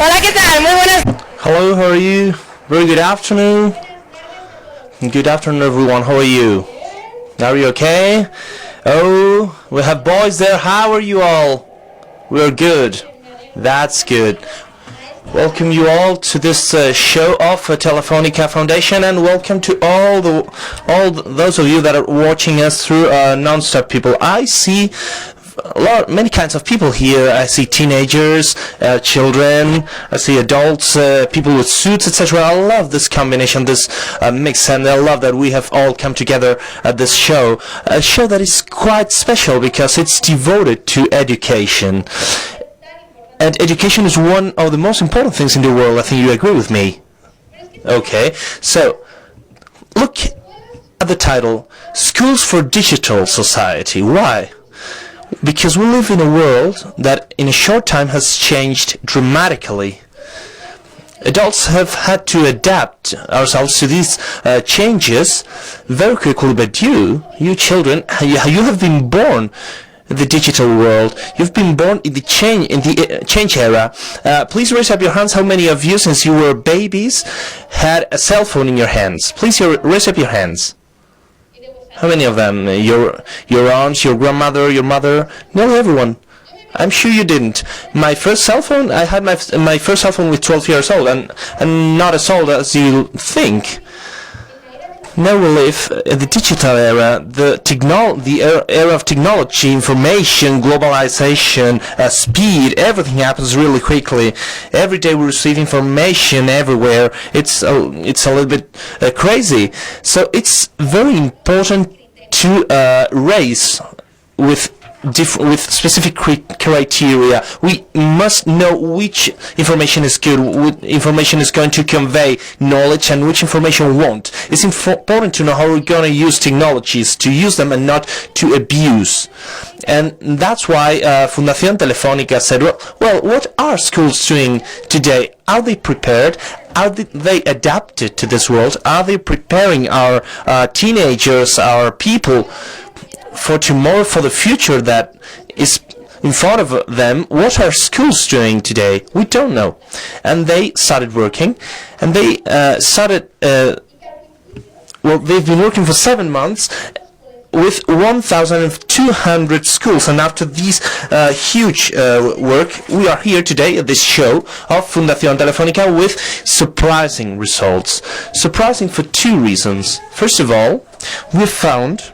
Hola, ¿qué tal? Muy buenas. Hello, how are you? Very good afternoon. Good afternoon, everyone. How are you? Are you okay? Oh, we have boys there. How are you all? We're good. That's good. Welcome you all to this show of Telefónica Foundation, and welcome to all those of you that are watching us through non-stop people. I see many kinds of people here. I see teenagers, children, I see adults, people with suits, etc. I love this combination, this mix, and I love that we have all come together at this show. A show that is quite special because it's devoted to education. And education is one of the most important things in the world. I think you agree with me. Okay, so look at the title, Schools for Digital Society. Why? Because we live in a world that in a short time has changed dramatically. Adults have had to adapt ourselves to these changes very quickly, but you children, you have been born in the digital world. You've been born in the change era. Please raise up your hands. How many of you, since you were babies, had a cell phone in your hands? Please raise up your hands. How many of them? Your aunts, your grandmother, your mother? No, everyone. I'm sure you didn't. My first cell phone, I had my first cell phone with 12 years old, and not as old as you think. Now we live in the digital era, the era of technology, information, globalization, speed. Everything happens really quickly. Every day we receive information everywhere. It's a little bit crazy. So it's very important to raise with specific criteria. We must know which information is good, which information is going to convey knowledge, and which information won't. It's important to know how we're going to use technologies, to use them and not to abuse. And that's why Fundación Telefónica said, well, what are schools doing today? Are they prepared? Are they adapted to this world? Are they preparing our teenagers, our people, for tomorrow, for the future that is in front of them? What are schools doing today? We don't know. And they started working, and they they've been working for 7 months with 1,200 schools, and after these huge work, we are here today at this show of Fundación Telefónica with surprising results. Surprising for two reasons. First of all, we found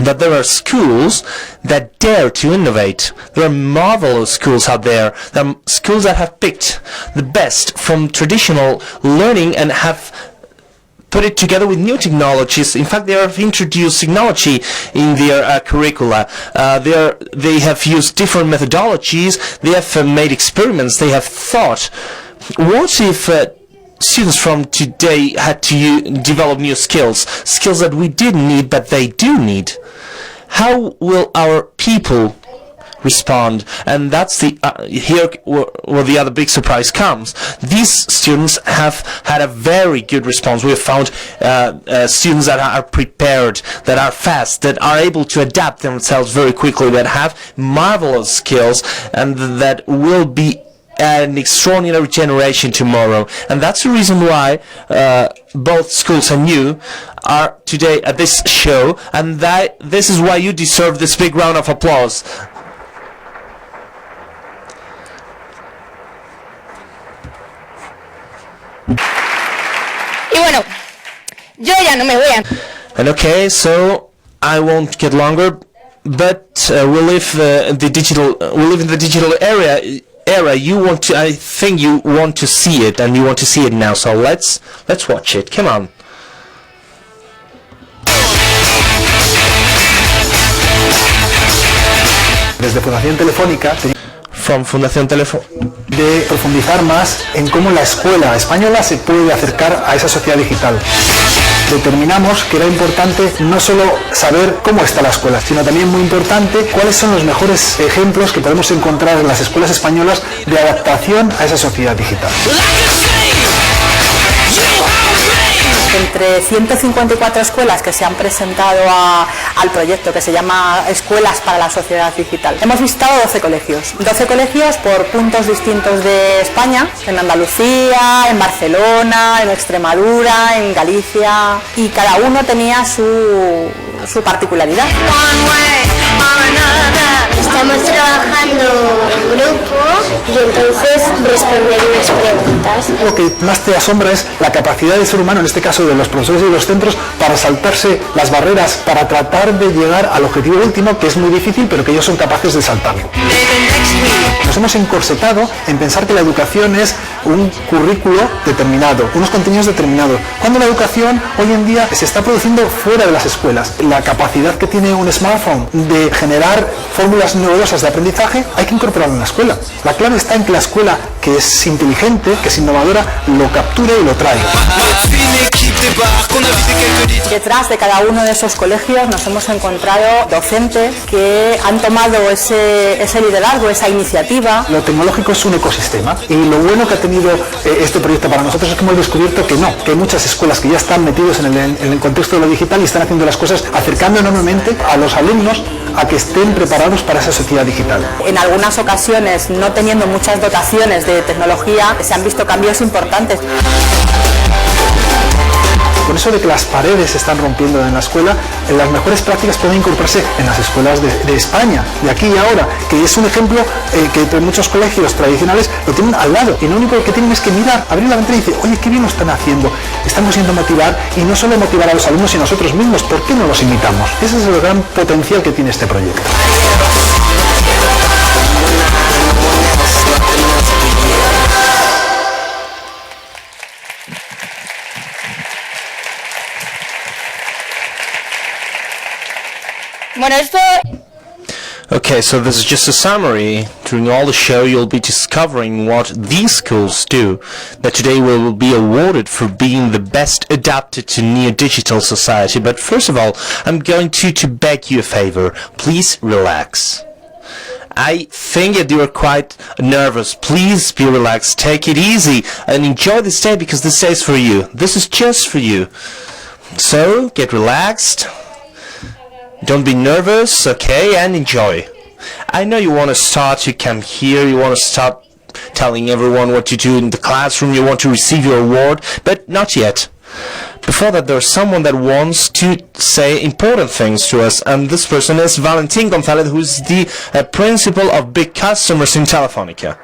that there are schools that dare to innovate. There are marvelous schools out there. There are schools that have picked the best from traditional learning and have put it together with new technologies. In fact, they have introduced technology in their curricula. They have used different methodologies. They have made experiments. They have thought, what if students from today had to develop new skills that we didn't need but they do need? How will our people respond? And that's here where the other big surprise comes. These students have had a very good response. We have found students that are prepared, that are fast, that are able to adapt themselves very quickly, that have marvelous skills, and that will be an extraordinary generation tomorrow. And that's the reason why both schools and you are today at this show, and this is why you deserve this big round of applause. Y bueno, yo ya no me voy a... And okay, so I won't get longer, but we live in the digital era. I think you want to see it, and you want to see it now. So let's watch it. Come on. Desde Fundación Telefónica, From Fundación Telefónica, de profundizar más en cómo la escuela española se puede acercar a esa sociedad digital. Determinamos que era importante no solo saber cómo está la escuela, sino también muy importante cuáles son los mejores ejemplos que podemos encontrar en las escuelas españolas de adaptación a esa sociedad digital. Entre 154 escuelas que se han presentado al proyecto que se llama Escuelas para la Sociedad Digital, hemos visitado 12 colegios por puntos distintos de España, en Andalucía, en Barcelona, en Extremadura, en Galicia, y cada uno tenía su particularidad. Estamos trabajando en grupo y entonces responder unas preguntas. Lo que más te asombra es la capacidad del ser humano, en este caso de los profesores y de los centros, para saltarse las barreras, para tratar de llegar al objetivo último, que es muy difícil, pero que ellos son capaces de saltarlo. Nos hemos encorsetado en pensar que la educación es un currículo determinado, unos contenidos determinados, cuando la educación hoy en día se está produciendo fuera de las escuelas. La capacidad que tiene un smartphone de generar fórmulas novedosas de aprendizaje hay que incorporarlo en la escuela. La clave está en que la escuela, que es inteligente, que es innovadora, lo capture y lo traiga. Detrás de cada uno de esos colegios nos hemos encontrado docentes que han tomado ese liderazgo, esa iniciativa. Lo tecnológico es un ecosistema y lo bueno que ha tenido este proyecto para nosotros es que hemos descubierto que no, que hay muchas escuelas que ya están metidos en el contexto de lo digital y están haciendo las cosas acercando enormemente a los alumnos a que estén preparados para esa sociedad digital. En algunas ocasiones, no teniendo muchas dotaciones de tecnología, se han visto cambios importantes. Con eso de que las paredes se están rompiendo en la escuela, las mejores prácticas pueden incorporarse en las escuelas de España, de aquí y ahora, que es un ejemplo que muchos colegios tradicionales lo tienen al lado, y lo único que tienen es que mirar, abrir la ventana y decir, oye, qué bien lo están haciendo, están consiguiendo motivar, y no solo motivar a los alumnos, sino a nosotros mismos, ¿por qué no los imitamos? Ese es el gran potencial que tiene este proyecto. Bueno, esto... Okay, so this is just a summary. During all the show, you'll be discovering what these schools do, that today will be awarded for being the best adapted to neo-digital society. But first of all, I'm going to beg you a favor. Please relax. I think that you are quite nervous. Please be relaxed, take it easy, and enjoy this day, because this day is for you. This is just for you. So, get relaxed. Don't be nervous, okay, and enjoy. I know you want to start, you come here, you want to start telling everyone what you do in the classroom, you want to receive your award, but not yet. Before that, there's someone that wants to say important things to us, and this person is Valentin Gonzalez, who is the principal of Big Customers in Telefónica.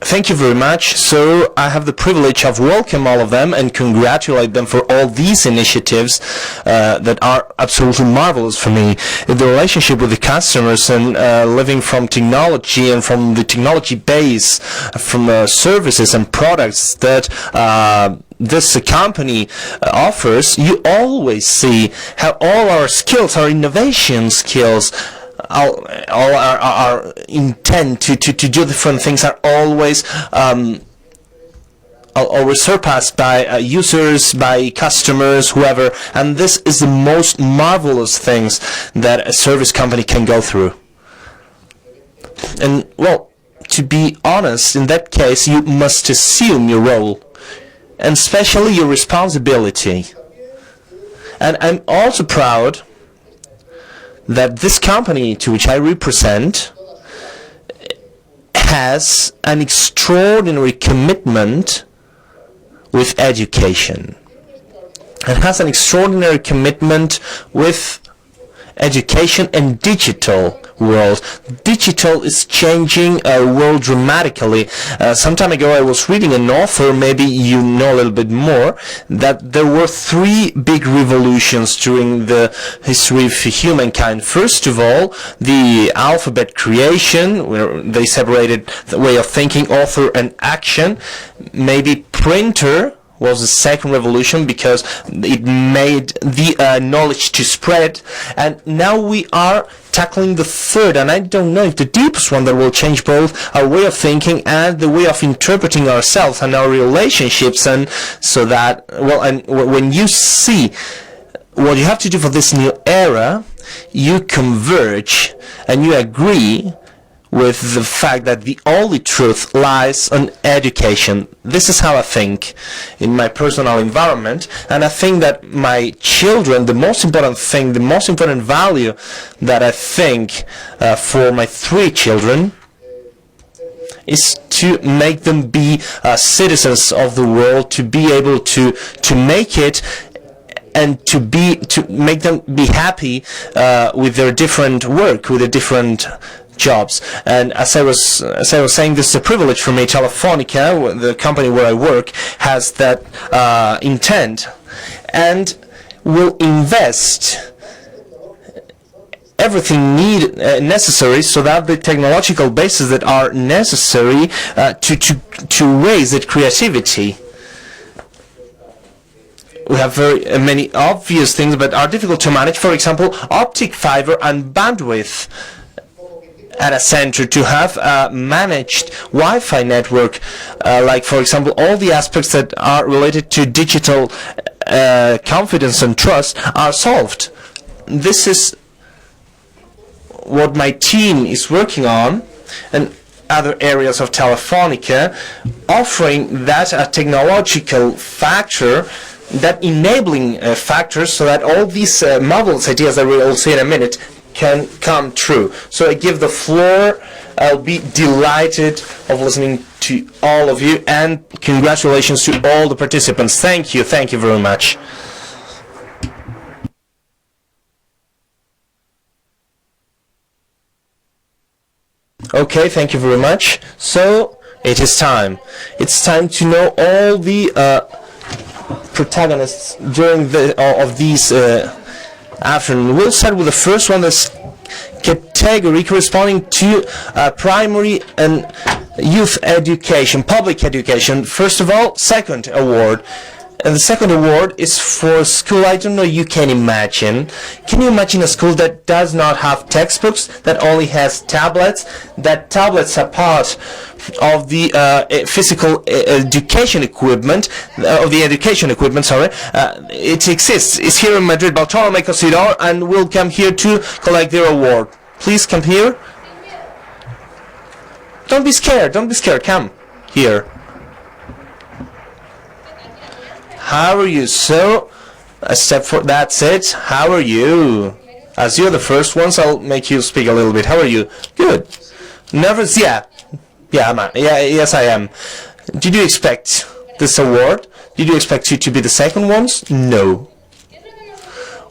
Thank you very much. So I have the privilege of welcome all of them and congratulate them for all these initiatives that are absolutely marvelous for me. The relationship with the customers and living from technology and from the technology base, from services and products that this company offers, you always see how all our skills, our innovation skills, all our intent to do different things are always surpassed by users, by customers, whoever, and this is the most marvelous things that a service company can go through. And well, to be honest, in that case you must assume your role, and especially your responsibility. And I'm also proud that this company to which I represent has an extraordinary commitment with education. It has an extraordinary commitment with education and digital world. Digital is changing our world dramatically. Some time ago I was reading an author, maybe you know a little bit more, that there were three big revolutions during the history of humankind. First of all, the alphabet creation, where they separated the way of thinking, author and action. Maybe printer was the second revolution because it made the knowledge to spread, and now we are tackling the third, and I don't know if the deepest one, that will change both our way of thinking and the way of interpreting ourselves and our relationships. And so that, well, and when you see what you have to do for this new era, you converge and you agree with the fact that the only truth lies on education. This is how I think in my personal environment, and I think that my children, the most important thing, the most important value that I think for my 3 children is to make them be citizens of the world, to be able to make it, and to make them be happy with their different work, with their different jobs. And as I was saying, this is a privilege for me. Telefónica, the company where I work, has that intent, and will invest everything necessary so that the technological bases that are necessary to raise that creativity. We have very many obvious things but are difficult to manage. For example, optic fiber and bandwidth at a center, to have a managed Wi-Fi network, like for example all the aspects that are related to digital confidence and trust are solved. This is what my team is working on, and other areas of Telefónica, offering that a technological factor, that enabling factors, so that all these models, ideas that we'll see in a minute, can come true. So I give the floor. I'll be delighted of listening to all of you, and congratulations to all the participants. Thank you very much. Okay, thank you very much. So it is time. It's time to know all the protagonists during of these afternoon. We'll start with the first one, this category corresponding to primary and youth education, public education. First of all, second award. And the second award is for a school I don't know you can imagine. Can you imagine a school that does not have textbooks, that only has tablets, that tablets are part of the physical education equipment, it exists. It's here in Madrid, Bartolomé Cosidor, and will come here to collect their award. Please come here. Don't be scared, come here. How are you? So, a step for that's it. How are you? As you're the first ones, I'll make you speak a little bit. How are you? Good. Nervous? Yeah, yes I am. Did you expect this award? Did you expect you to be the second ones? No.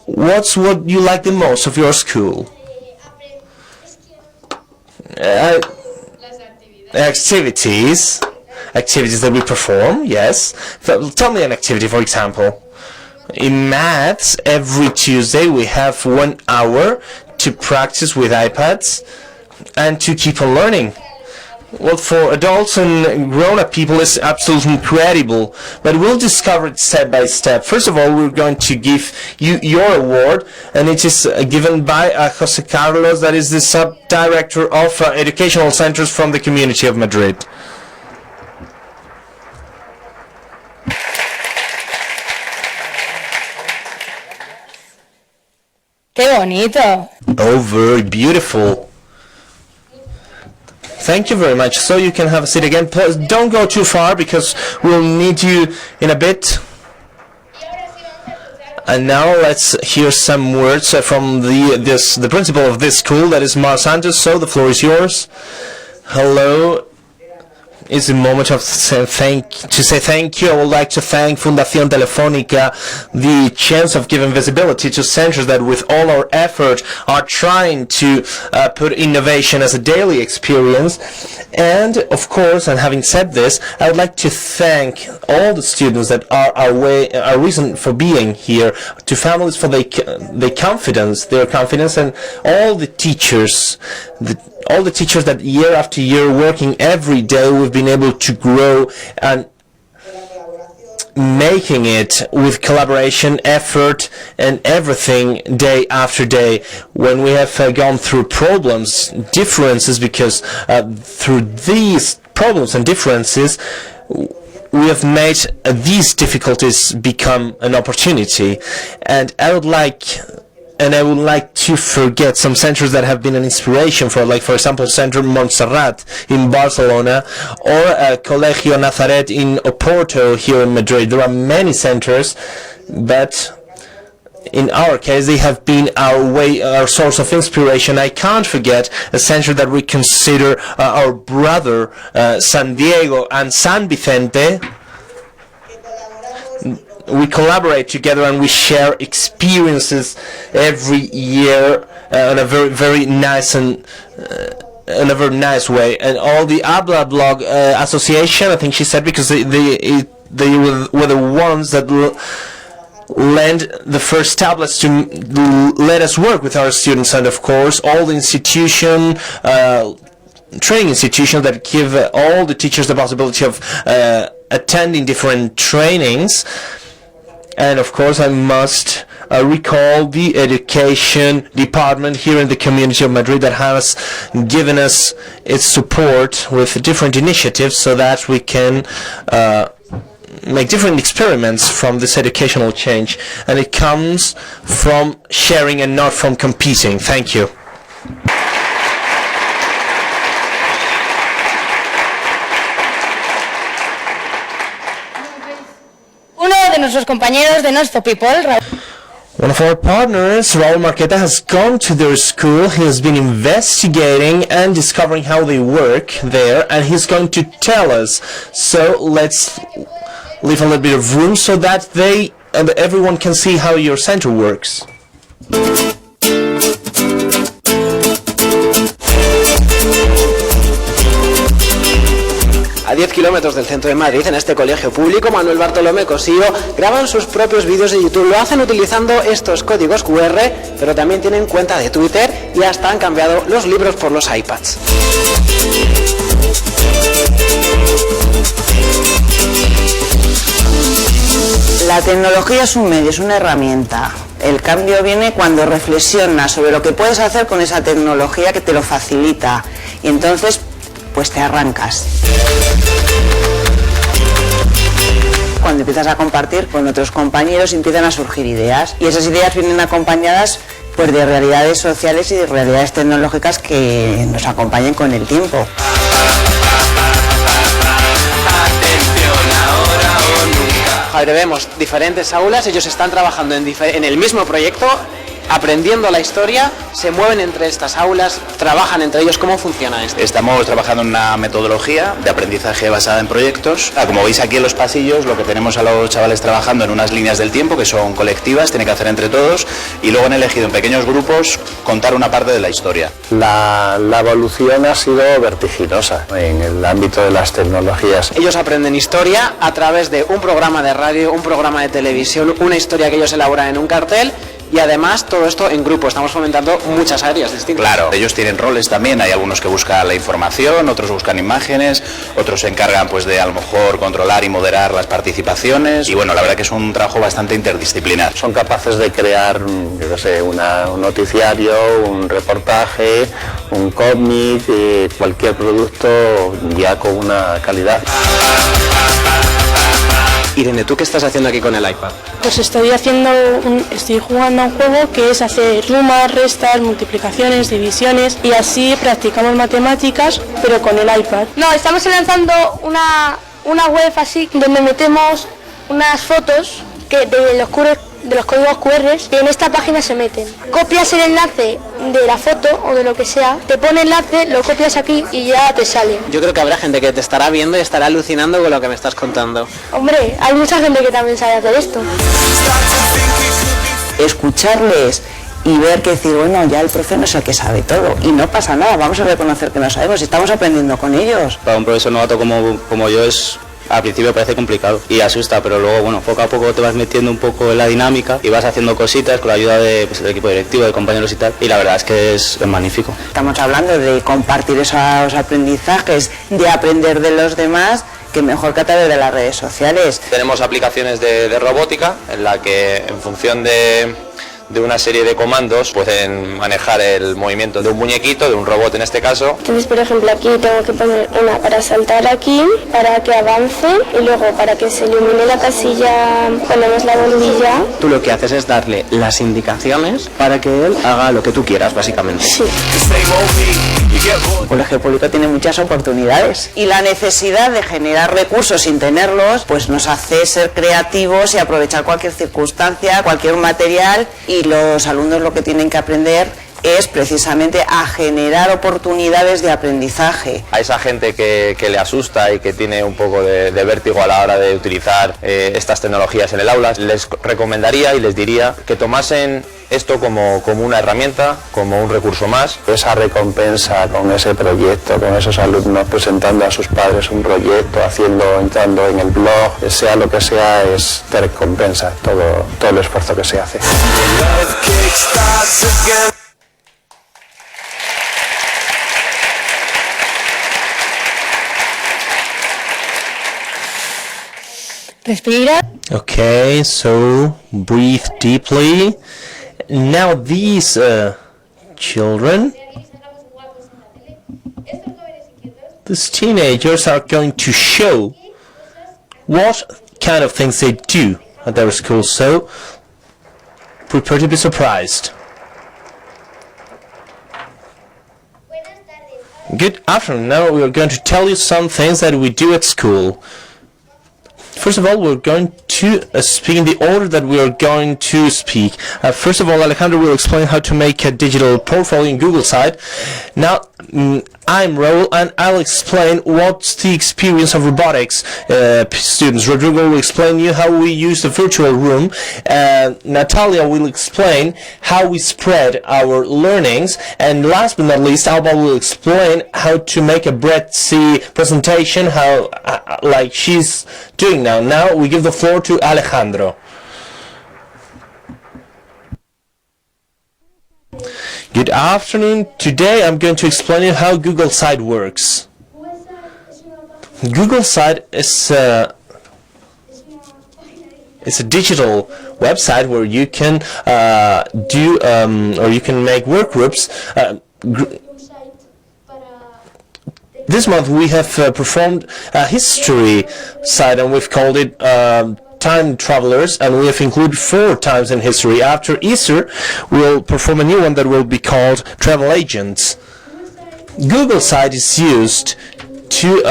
What's what you like the most of your school? Activities that we perform, yes. Tell me an activity, for example. In maths, every Tuesday we have 1 hour to practice with iPads and to keep on learning. Well, for adults and grown-up people, it's absolutely incredible. But we'll discover it step by step. First of all, we're going to give you your award, and it is given by José Carlos, that is the sub-director of educational centers from the community of Madrid. ¡Qué bonito! Oh, very beautiful. Thank you very much. So you can have a seat again. Please don't go too far because we'll need you in a bit. And now let's hear some words from the principal of this school, that is Mar Santos. So the floor is yours. Hello. It's a moment of say thank you. I would like to thank Fundación Telefónica, the chance of giving visibility to centers that with all our effort are trying to put innovation as a daily experience. And of course, and having said this, I would like to thank all the students that are our reason for being here, to families for their confidence, and all the teachers, that year after year, working every day, we've been able to grow and making it with collaboration, effort, and everything day after day. When we have gone through problems, differences, because through these problems and differences, we have made these difficulties become an opportunity. And I would like And I would like to forget some centers that have been an inspiration for, like, for example, Centre Montserrat in Barcelona, or Colegio Nazaret in Oporto here in Madrid. There are many centers, but in our case, they have been our source of inspiration. I can't forget a center that we consider our brother, San Diego and San Vicente. We collaborate together and we share experiences every year in a very, very nice and in a very nice way. And all the Habla Blog Association, I think she said, because they were the ones that lend the first tablets to let us work with our students, and of course all the training institutions that give all the teachers the possibility of attending different trainings. And of course I must recall the education department here in the community of Madrid that has given us its support with different initiatives so that we can make different experiments from this educational change, and it comes from sharing and not from competing. Thank you. Uno de nuestros compañeros de nuestro People, One of our partners, Raúl Marqueta, has gone to their school. He has been investigating and discovering how they work there, and he's going to tell us. So let's leave a little bit of room so that everyone can see how your center works. A 10 kilómetros del centro de Madrid, en este colegio público, Manuel Bartolomé Cosío, graban sus propios vídeos de YouTube. Lo hacen utilizando estos códigos QR, pero también tienen cuenta de Twitter y hasta han cambiado los libros por los iPads. La tecnología es un medio, es una herramienta. El cambio viene cuando reflexionas sobre lo que puedes hacer con esa tecnología que te lo facilita. Y entonces, pues te arrancas. Cuando empiezas a compartir con otros compañeros empiezan a surgir ideas. Y esas ideas vienen acompañadas pues de realidades sociales y de realidades tecnológicas que nos acompañen con el tiempo. Vemos diferentes aulas, ellos están trabajando en el mismo proyecto, aprendiendo la historia, se mueven entre estas aulas, trabajan entre ellos. ¿Cómo funciona esto? Estamos trabajando en una metodología de aprendizaje basada en proyectos. Como veis aquí en los pasillos, lo que tenemos a los chavales trabajando en unas líneas del tiempo que son colectivas, tienen que hacer entre todos, y luego han elegido en pequeños grupos contar una parte de la historia. La evolución ha sido vertiginosa en el ámbito de las tecnologías. Ellos aprenden historia a través de un programa de radio, un programa de televisión, una historia que ellos elaboran en un cartel. Y además todo esto en grupo, estamos fomentando muchas áreas distintas. Claro, ellos tienen roles también, hay algunos que buscan la información, otros buscan imágenes, otros se encargan pues de a lo mejor controlar y moderar las participaciones, y bueno, la verdad que es un trabajo bastante interdisciplinar. Son capaces de crear, yo qué sé, un noticiario, un reportaje, un cómic, cualquier producto ya con una calidad. Irene, ¿tú qué estás haciendo aquí con el iPad? Pues estoy jugando a un juego que es hacer sumas, restas, multiplicaciones, divisiones, y así practicamos matemáticas, pero con el iPad. No, estamos lanzando una web así donde metemos unas fotos de los códigos QR, y en esta página se meten. Copias el enlace de la foto o de lo que sea, te pone el enlace, lo copias aquí y ya te sale. Yo creo que habrá gente que te estará viendo y estará alucinando con lo que me estás contando. Hombre, hay mucha gente que también sabe hacer esto. Escucharles y ver que decir, bueno, ya el profe no es el que sabe todo, y no pasa nada, vamos a reconocer que no sabemos, estamos aprendiendo con ellos. Para un profesor novato como yo al principio parece complicado y asusta, pero luego, bueno, poco a poco te vas metiendo un poco en la dinámica y vas haciendo cositas con la ayuda del equipo directivo, de compañeros y tal, y la verdad es que es magnífico. Estamos hablando de compartir esos aprendizajes, de aprender de los demás, que mejor que a través de las redes sociales. Tenemos aplicaciones de robótica en la que, en función de de una serie de comandos pueden manejar el movimiento de un muñequito, de un robot en este caso. Entonces, por ejemplo, aquí tengo que poner una para saltar aquí, para que avance y luego para que se ilumine la casilla ponemos la bombilla. Tú lo que haces es darle las indicaciones para que él haga lo que tú quieras, básicamente. Sí. El colegio público tiene muchas oportunidades y la necesidad de generar recursos sin tenerlos pues nos hace ser creativos y aprovechar cualquier circunstancia, cualquier material, y los alumnos lo que tienen que aprender es precisamente a generar oportunidades de aprendizaje. A esa gente que le asusta y que tiene un poco de vértigo a la hora de utilizar estas tecnologías en el aula, les recomendaría y les diría que tomasen esto como una herramienta, como un recurso más. Esa recompensa con ese proyecto, con esos alumnos presentando a sus padres un proyecto, entrando en el blog, sea lo que sea, te recompensa todo el esfuerzo que se hace. Respira. Okay, so breathe deeply. Now these children, these teenagers are going to show what kind of things they do at their school, so prepare to be surprised. Good afternoon. Now we are going to tell you some things that we do at school. First of all, we're going to speak in the order that we are going to speak. First of all, Alejandro will explain how to make a digital portfolio in Google site. Now, I'm Raul, and I'll explain what's the experience of robotics students. Rodrigo will explain you how we use the virtual room. Natalia will explain how we spread our learnings. And last but not least, Alba will explain how to make a breadth-see presentation, how like she's doing now. Now we give the floor to Alejandro. Good afternoon. Today I'm going to explain you how Google Site works. Google Site is a digital website where you can or you can make work groups. This month we have performed a history site, and we've called it Time Travelers, and we have included 4 times in history. After Easter, we'll perform a new one that will be called Travel Agents. Google Site is used to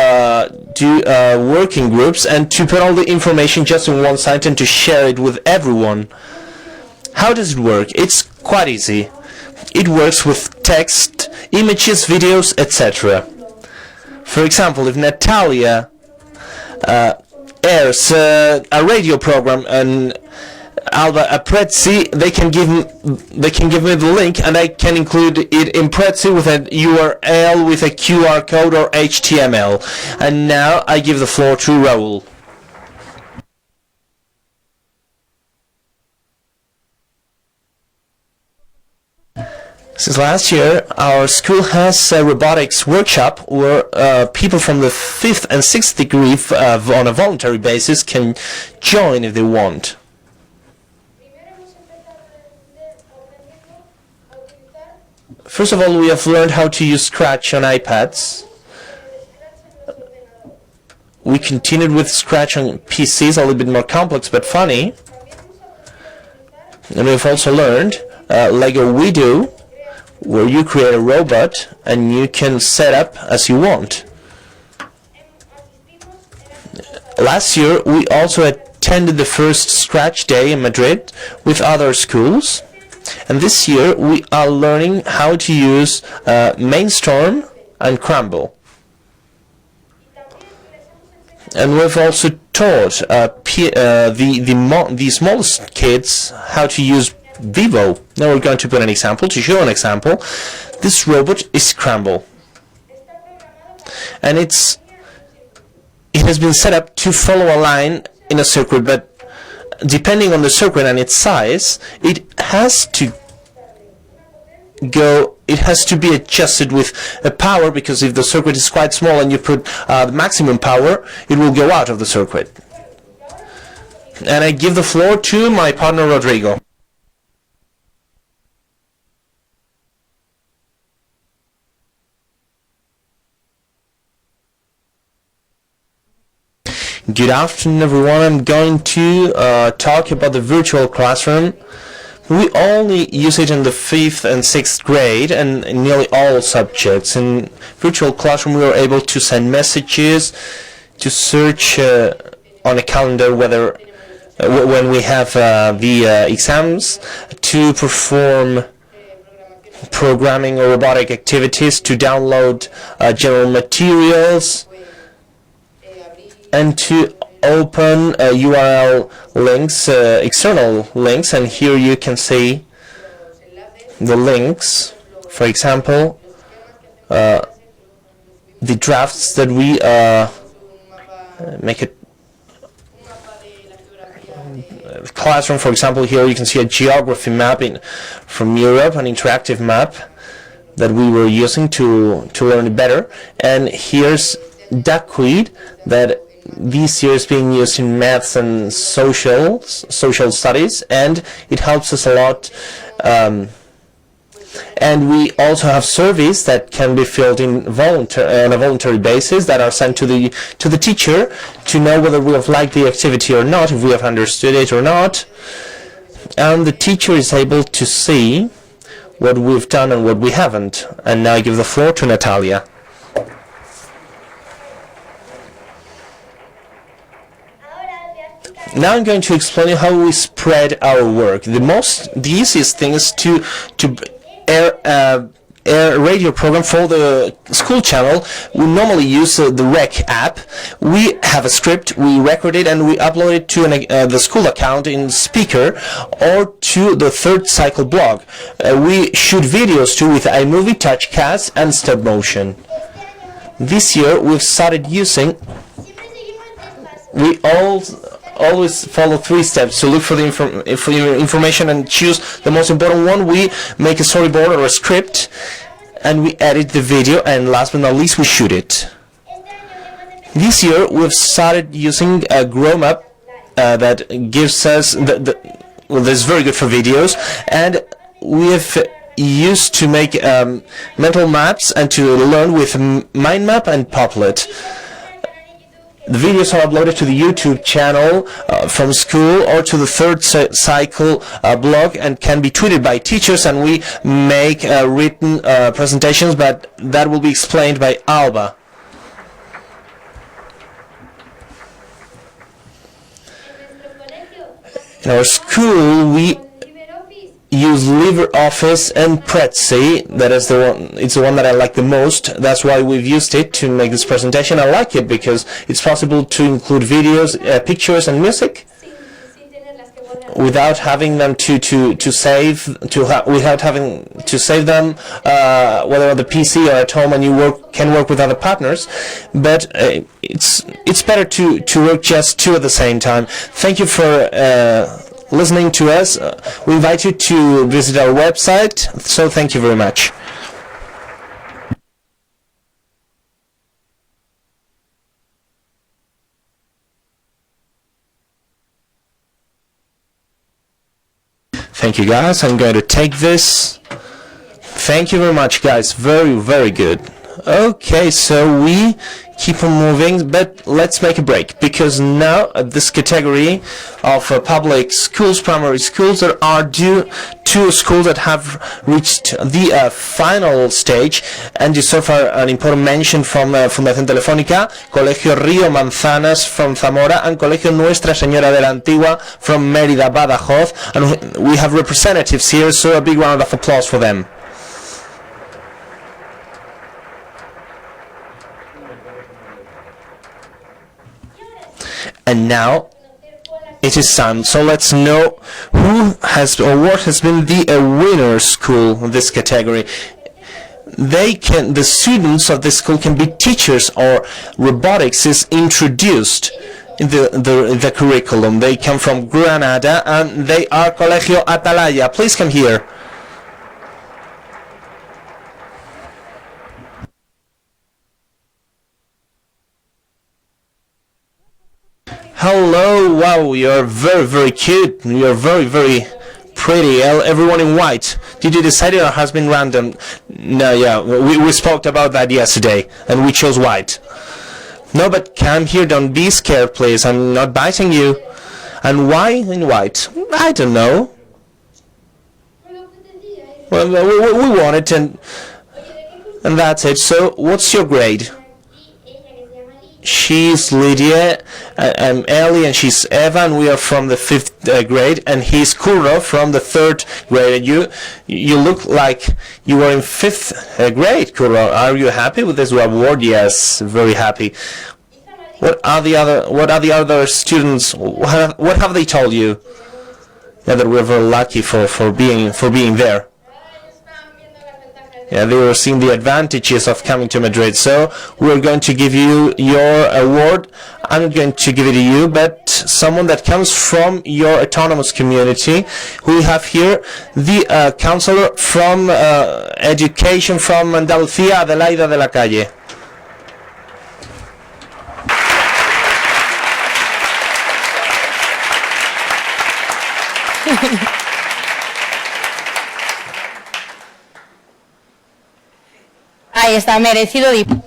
do working groups and to put all the information just in one site and to share it with everyone. How does it work? It's quite easy. It works with text, images, videos, etc. For example, if Natalia airs a radio program and Alba a Prezi, they can give me the link, and I can include it in Prezi with a URL, with a QR code or HTML. And now I give the floor to Raul. Since last year, our school has a robotics workshop where people from the 5th and 6th degree on a voluntary basis can join if they want. First of all, we have learned how to use Scratch on iPads. We continued with Scratch on PCs, a little bit more complex but funny. And we've also learned Lego WeDo, where you create a robot and you can set up as you want. Last year we also attended the first Scratch Day in Madrid with other schools, and this year we are learning how to use Mainstorm and Crumble. And we've also taught the smallest kids how to use Vivo. Now we're going to put an example, to show an example. This robot is Crumble, and it has been set up to follow a line in a circuit, but depending on the circuit and its size, it has to be adjusted with a power, because if the circuit is quite small and you put the maximum power, it will go out of the circuit. And I give the floor to my partner Rodrigo. Good afternoon, everyone. I'm going to talk about the virtual classroom. We only use it in the 5th and 6th grade and in nearly all subjects. In virtual classroom, we are able to send messages, to search on a calendar whether when we have the exams, to perform programming or robotic activities, to download general materials, and to open URL links, external links, and here you can see the links. For example, the drafts that we make it classroom. For example, here you can see a geography map from Europe, an interactive map that we were using to learn it better. And here's Duckweed that this year is being used in maths and social studies, and it helps us a lot. And we also have surveys that can be filled in on a voluntary basis that are sent to the teacher to know whether we have liked the activity or not, if we have understood it or not. And the teacher is able to see what we've done and what we haven't. And now I give the floor to Natalia. Now I'm going to explain you how we spread our work. The easiest thing is to air a radio program for the school channel. We normally use the Rec app. We have a script, we record it, and we upload it to the school account in Speaker or to the Third Cycle blog. We shoot videos too with iMovie, TouchCast, and stop motion. This year we've started using. We always follow 3 steps to look for the information and choose the most important one. We make a storyboard or a script, and we edit the video, and last but not least, we shoot it. This year, we've started using a Chrome app that gives us that's very good for videos, and we've used to make mental maps and to learn with Mind Map and Poplet. The videos are uploaded to the YouTube channel from school or to the Third Cycle blog and can be tweeted by teachers, and we make written presentations, but that will be explained by Alba. In our school, we use LibreOffice and Prezi. That is the one. It's the one that I like the most. That's why we've used it to make this presentation. I like it because it's possible to include videos, pictures, and music without having them without having to save them, whether on the PC or at home, and you can work with other partners. But it's better to work just 2 at the same time. Thank you for listening to us. We invite you to visit our website, so thank you very much. Thank you, guys. I'm going to take this. Thank you very much, guys. Very, very good. Okay, so we keep on moving, but let's make a break, because now at this category of public schools, primary schools, there are 2 schools that have reached the final stage and deserve an important mention from Fundación Telefónica: Colegio Río Manzanas from Zamora and Colegio Nuestra Señora de la Antigua from Mérida, Badajoz. And we have representatives here, so a big round of applause for them. And now it is time, so let's know who has or what has been the winner school in this category. The students of this school can be teachers, or robotics is introduced in the curriculum. They come from Granada and they are Colegio Atalaya. Please come here. Hello, wow, you're very, very cute. You're very, very pretty. Everyone in white. Did you decide it or has been random? No, yeah, we spoke about that yesterday and we chose white. No, but come here, don't be scared, please. I'm not biting you. And why in white? I don't know. Well, we want it, and that's it. So, what's your grade? She's Lydia, I'm Ellie, and she's Eva, and we are from the 5th grade, and he's Kuro from the 3rd grade. And you look like you were in 5th grade, Kuro. Are you happy with this award? Yes, very happy. What are the other students? What have they told you? Yeah, that we're very lucky for being there. Yeah, they were seeing the advantages of coming to Madrid. So we're going to give you your award. I'm not going to give it to you, but someone that comes from your autonomous community. We have here the counselor from education from Andalucía, Adelaida de la Calle. Ahí está, merecido diploma.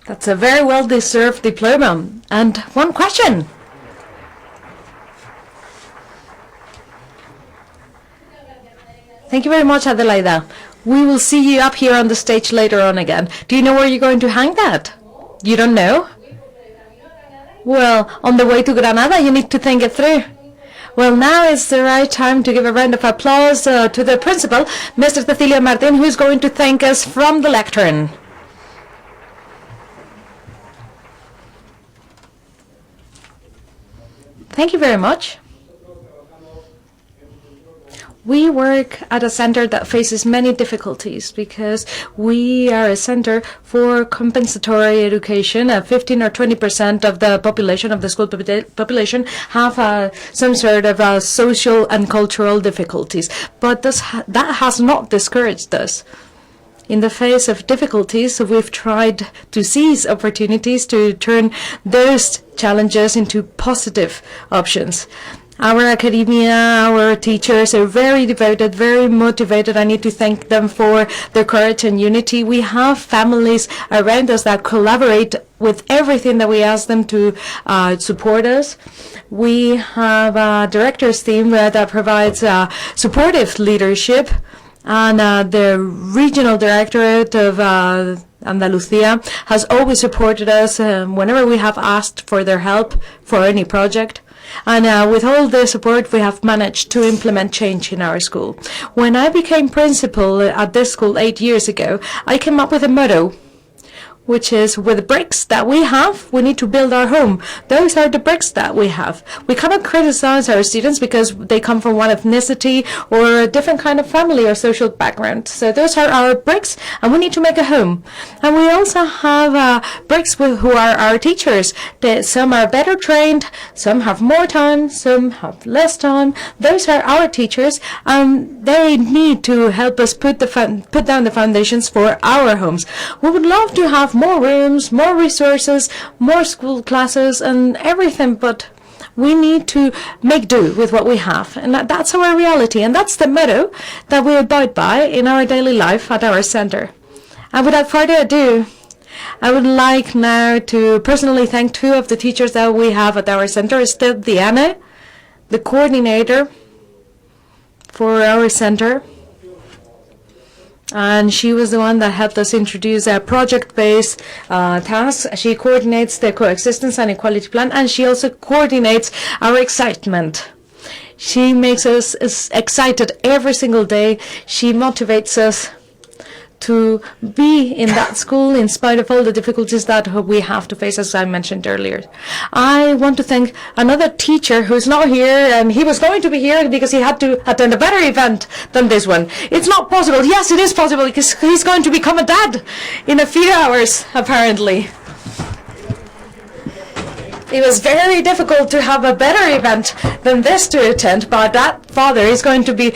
That's a very well-deserved diploma. And one question. Thank you very much, Adelaida. We will see you up here on the stage later on again. Do you know where you're going to hang that? You don't know? Well, on the way to Granada, you need to think it through. Well, now is the right time to give a round of applause to the principal, Mr. Cecilia Martin, who is going to thank us from the lectern. Thank you very much. We work at a center that faces many difficulties because we are a center for compensatory education. 15 or 20% of the population, of the school population, have some sort of social and cultural difficulties. But that has not discouraged us. In the face of difficulties, we've tried to seize opportunities to turn those challenges into positive options. Our academia, our teachers are very devoted, very motivated. I need to thank them for their courage and unity. We have families around us that collaborate with everything that we ask them to support us. We have a director's team that provides supportive leadership, and the regional directorate of Andalucía has always supported us whenever we have asked for their help for any project. And with all the support, we have managed to implement change in our school. When I became principal at this school 8 years ago, I came up with a motto, which is, with the bricks that we have, we need to build our home. Those are the bricks that we have. We cannot criticize our students because they come from one ethnicity or a different kind of family or social background. So those are our bricks, and we need to make a home. And we also have bricks who are our teachers. Some are better trained, some have more time, some have less time. Those are our teachers, and they need to help us put down the foundations for our homes. We would love to have more rooms, more resources, more school classes and everything, but we need to make do with what we have. And that's our reality, and that's the motto that we abide by in our daily life at our center. And without further ado, I would like now to personally thank two of the teachers that we have at our center. Esther Diana, the coordinator for our center, and she was the one that helped us introduce a project-based task. She coordinates the coexistence and equality plan, and she also coordinates our excitement. She makes us excited every single day. She motivates us to be in that school in spite of all the difficulties that we have to face, as I mentioned earlier. I want to thank another teacher who's not here, and he was going to be here because he had to attend a better event than this one. It's not possible. Yes, it is possible, because he's going to become a dad in a few hours, apparently. It was very difficult to have a better event than this to attend, but that father is going to be,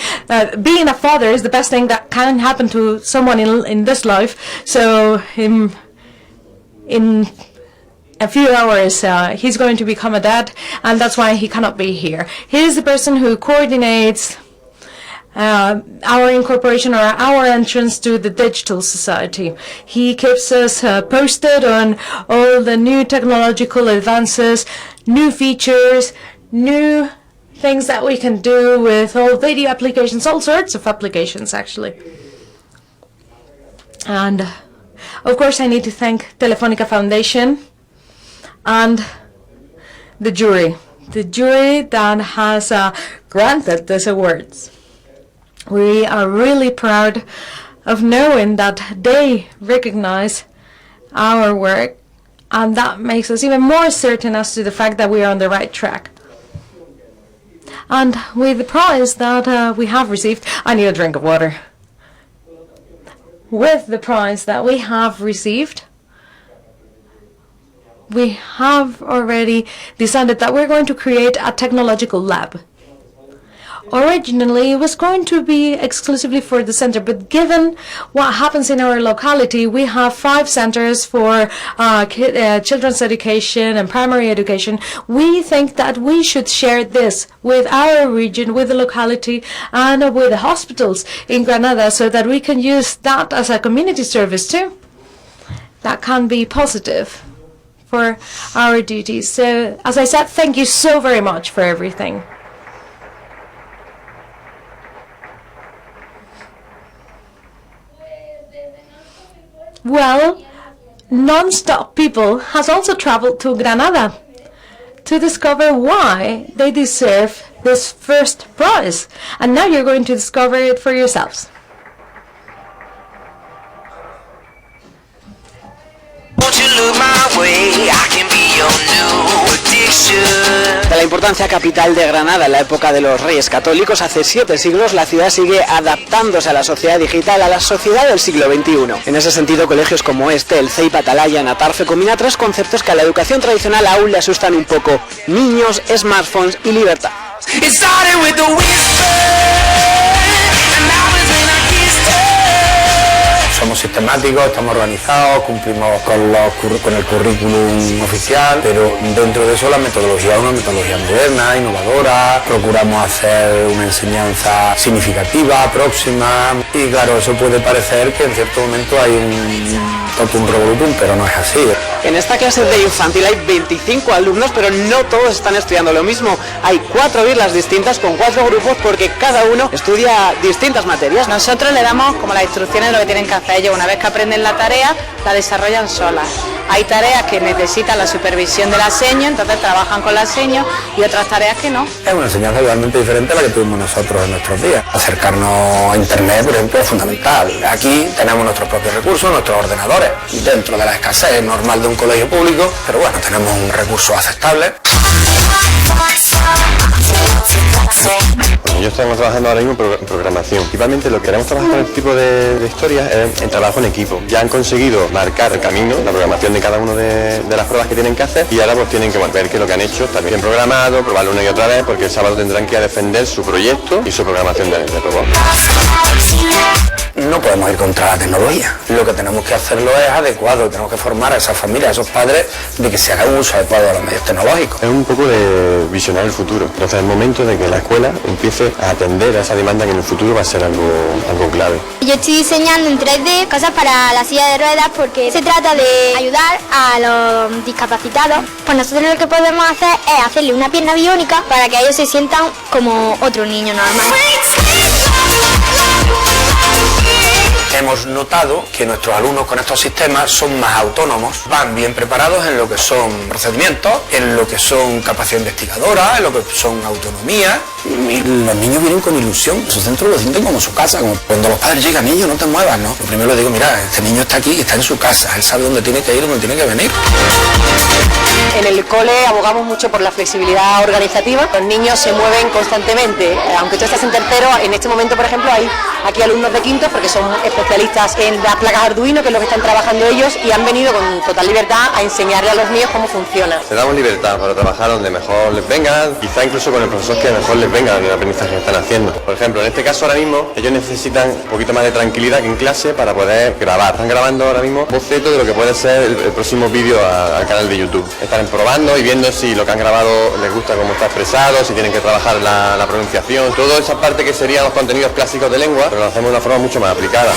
being a father is the best thing that can happen to someone in this life. So in a few hours, he's going to become a dad, and that's why he cannot be here. He is the person who coordinates our incorporation or our entrance to the digital society. He keeps us posted on all the new technological advances, new features, new things that we can do with all video applications, all sorts of applications actually. And of course I need to thank Telefónica Foundation and the jury that has granted these awards. We are really proud of knowing that they recognize our work, and that makes us even more certain as to the fact that we are on the right track. And with the prize that we have received, I need a drink of water. With the prize that we have received, we have already decided that we're going to create a technological lab. Originally, it was going to be exclusively for the center, but given what happens in our locality, we have 5 centers for children's education and primary education. We think that we should share this with our region, with the locality, and with the hospitals in Granada, so that we can use that as a community service too. That can be positive for our duties. So, as I said, thank you so very much for everything. Well, Non-Stop People has also traveled to Granada to discover why they deserve this first prize. And now you're going to discover it for yourselves. De la importancia capital de Granada en la época de los Reyes Católicos, hace 7 siglos la ciudad sigue adaptándose a la sociedad digital, a la sociedad del siglo XXI. En ese sentido, colegios como este, el CEIP Atalaya en Atarfe, combina 3 conceptos que a la educación tradicional aún le asustan un poco: niños, smartphones y libertad. Somos sistemáticos, estamos organizados, cumplimos con el currículum oficial, pero dentro de eso la metodología es una metodología moderna, innovadora, procuramos hacer una enseñanza significativa, próxima, y claro, eso puede parecer que en cierto momento hay un totum revolutum, pero no es así. En esta clase de infantil hay 25 alumnos, pero no todos están estudiando lo mismo. Hay 4 islas distintas con 4 grupos porque cada uno estudia distintas materias. Nosotros le damos como las instrucciones de lo que tienen que hacer ellos. Una vez que aprenden la tarea, la desarrollan solas. Hay tareas que necesitan la supervisión de la seño, entonces trabajan con la seño, y otras tareas que no. Es una enseñanza totalmente diferente a la que tuvimos nosotros en nuestros días. Acercarnos a Internet, por ejemplo, es fundamental. Aquí tenemos nuestros propios recursos, nuestros ordenadores, dentro de la escasez normal de un colegio público, pero bueno, tenemos un recurso aceptable. Bueno, yo estoy trabajando ahora mismo en programación. Principalmente lo que queremos trabajar con este tipo de historias es en trabajo en equipo. Ya han conseguido marcar el camino, la programación de cada una de las pruebas que tienen que hacer, y ahora pues tienen que ver que lo que han hecho está bien programado, probarlo una y otra vez, porque el sábado tendrán que defender su proyecto y su programación de robot. No podemos ir contra la tecnología. Lo que tenemos que hacerlo es adecuado, tenemos que formar a esas familias, a esos padres, de que se haga un uso adecuado de los medios tecnológicos. Es un poco de visionar el futuro. Entonces es el momento de que la escuela empiece a atender a esa demanda que en el futuro va a ser algo clave. Yo estoy diseñando en 3D cosas para la silla de ruedas porque se trata de ayudar a los discapacitados. Pues nosotros lo que podemos hacer es hacerle una pierna biónica para que ellos se sientan como otro niño normal. Hemos notado que nuestros alumnos con estos sistemas son más autónomos, van bien preparados en lo que son procedimientos, en lo que son capacidad investigadora, en lo que son autonomía. Y los niños vienen con ilusión, su centro lo sienten como su casa, como cuando los padres llegan: niño, no te muevas, ¿no? Lo primero le digo: mira, este niño está aquí, está en su casa, él sabe dónde tiene que ir, dónde tiene que venir. En el cole abogamos mucho por la flexibilidad organizativa. Los niños se mueven constantemente. Aunque tú estés en tercero, en este momento, por ejemplo, hay aquí alumnos de quinto porque son especialistas especialistas en las placas Arduino, que es lo que están trabajando ellos, y han venido con total libertad a enseñarle a los míos cómo funciona. Le damos libertad para trabajar donde mejor les venga, quizá incluso con el profesor que mejor les venga el aprendizaje que están haciendo. Por ejemplo, en este caso ahora mismo ellos necesitan un poquito más de tranquilidad que en clase para poder grabar. Están grabando ahora mismo boceto de lo que puede ser el próximo vídeo al canal de YouTube. Están probando y viendo si lo que han grabado les gusta cómo está expresado, si tienen que trabajar la pronunciación, toda esa parte que serían los contenidos clásicos de lengua, pero lo hacemos de una forma mucho más aplicada.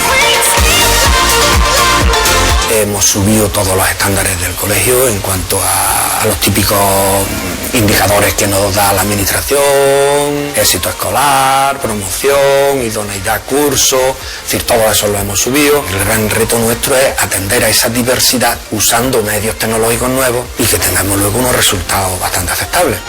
Hemos subido todos los estándares del colegio en cuanto a los típicos indicadores que nos da la administración, éxito escolar, promoción, idoneidad a curso, es decir, todo eso lo hemos subido. El gran reto nuestro es atender a esa diversidad usando medios tecnológicos nuevos y que tengamos luego unos resultados bastante aceptables.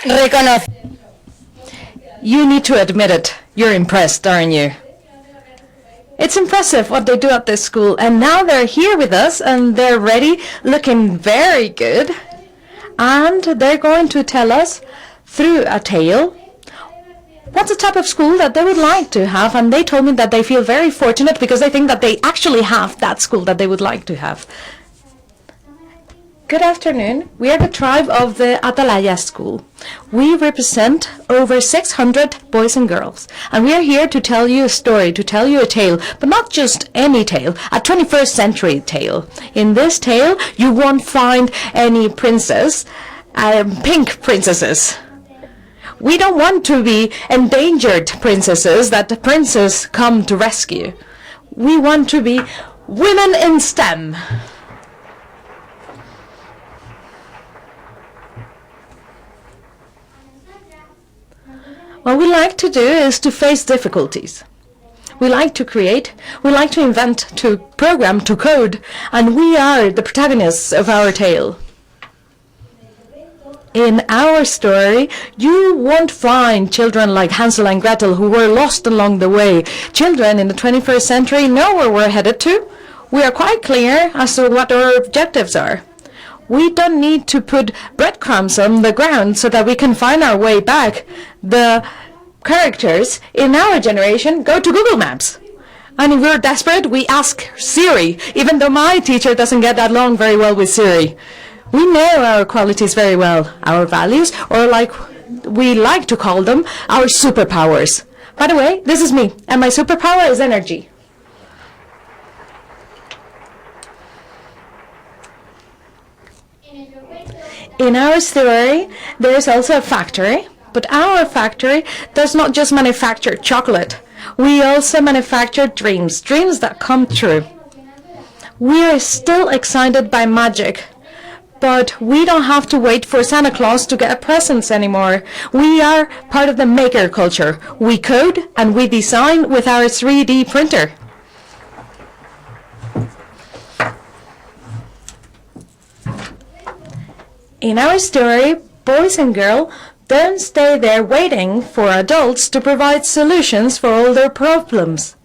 Reconoce. You need to admit it. You're impressed, aren't you? It's impressive what they do at this school, and now they're here with us and they're ready, looking very good. And they're going to tell us through a tale what's the type of school that they would like to have, and they told me that they feel very fortunate because they think that they actually have that school that they would like to have. Good afternoon. We are the tribe of the Atalaya School. We represent over 600 boys and girls, and we are here to tell you a story, to tell you a tale, but not just any tale, a 21st century tale. In this tale, you won't find any princess, pink princesses. We don't want to be endangered princesses that the princes come to rescue. We want to be women in STEM. What we like to do is to face difficulties. We like to create, we like to invent, to program, to code, and we are the protagonists of our tale. In our story, you won't find children like Hansel and Gretel who were lost along the way. Children in the 21st century know where we're headed to. We are quite clear as to what our objectives are. We don't need to put breadcrumbs on the ground so that we can find our way back. The characters in our generation go to Google Maps. And if we're desperate, we ask Siri, even though my teacher doesn't get along very well with Siri. We know our qualities very well, our values, or like we like to call them, our superpowers. By the way, this is me, and my superpower is energy. In our story, there is also a factory, but our factory does not just manufacture chocolate. We also manufacture dreams, dreams that come true. We are still excited by magic, but we don't have to wait for Santa Claus to get presents anymore. We are part of the maker culture. We code and we design with our 3D printer. In our story, boys and girls don't stay there waiting for adults to provide solutions for all their problems.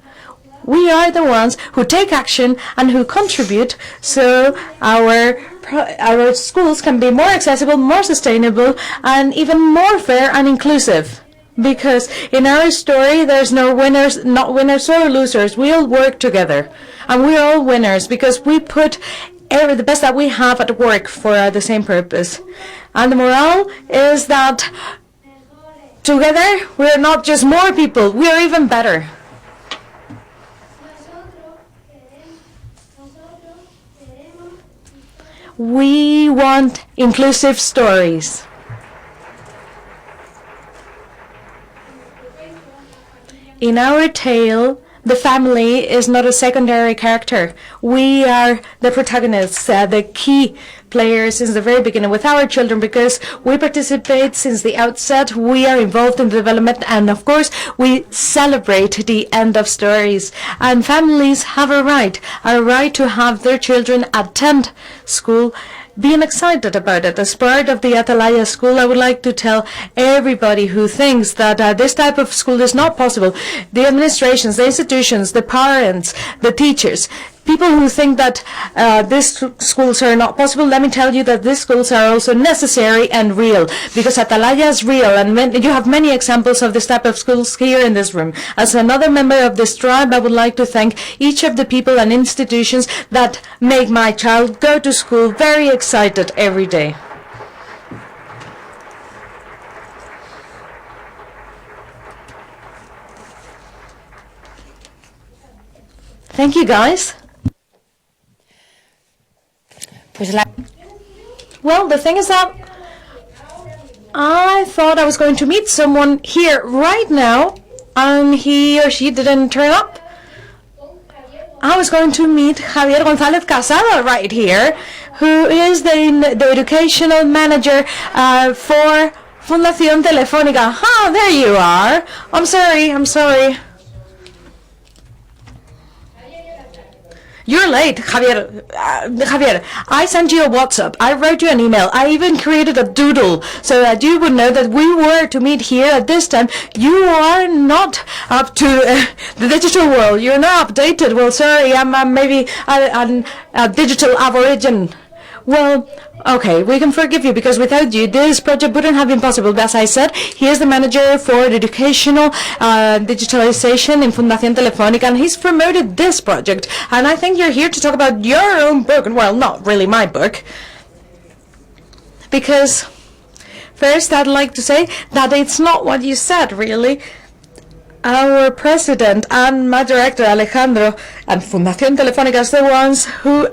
We are the ones who take action and who contribute so our schools can be more accessible, more sustainable, and even more fair and inclusive. Because in our story, there's no winners, not winners or losers. We all work together, and we're all winners because we put the best that we have at work for the same purpose. And the morale is that together we're not just more people, we're even better. We want inclusive stories. In our tale, the family is not a secondary character. We are the protagonists, the key players since the very beginning with our children, because we participate since the outset. We are involved in the development, and of course we celebrate the end of stories. And families have a right to have their children attend school, being excited about it. As part of the Atalaya School, I would like to tell everybody who thinks that this type of school is not possible, the administrations, the institutions, the parents, the teachers, people who think that these schools are not possible, let me tell you that these schools are also necessary and real, because Atalaya is real, and you have many examples of this type of schools here in this room. As another member of this tribe, I would like to thank each of the people and institutions that make my child go to school very excited every day. Thank you, guys. Well, the thing is that I thought I was going to meet someone here right now, and he or she didn't turn up. I was going to meet Javier González Casado right here, who is the educational manager for Fundación Telefónica. Ah, there you are. I'm sorry. You're late, Javier. Javier, I sent you a WhatsApp. I wrote you an email. I even created a doodle so that you would know that we were to meet here at this time. You are not up to the digital world. You're not updated. Well, sorry, I'm maybe a digital aborigine. Well, okay, we can forgive you, because without you, this project wouldn't have been possible. As I said, he is the manager for educational digitalization in Fundación Telefónica, and he's promoted this project. And I think you're here to talk about your own book. Well, not really my book. Because, first, I'd like to say that it's not what you said, really. Our president and my director, Alejandro, and Fundación Telefónica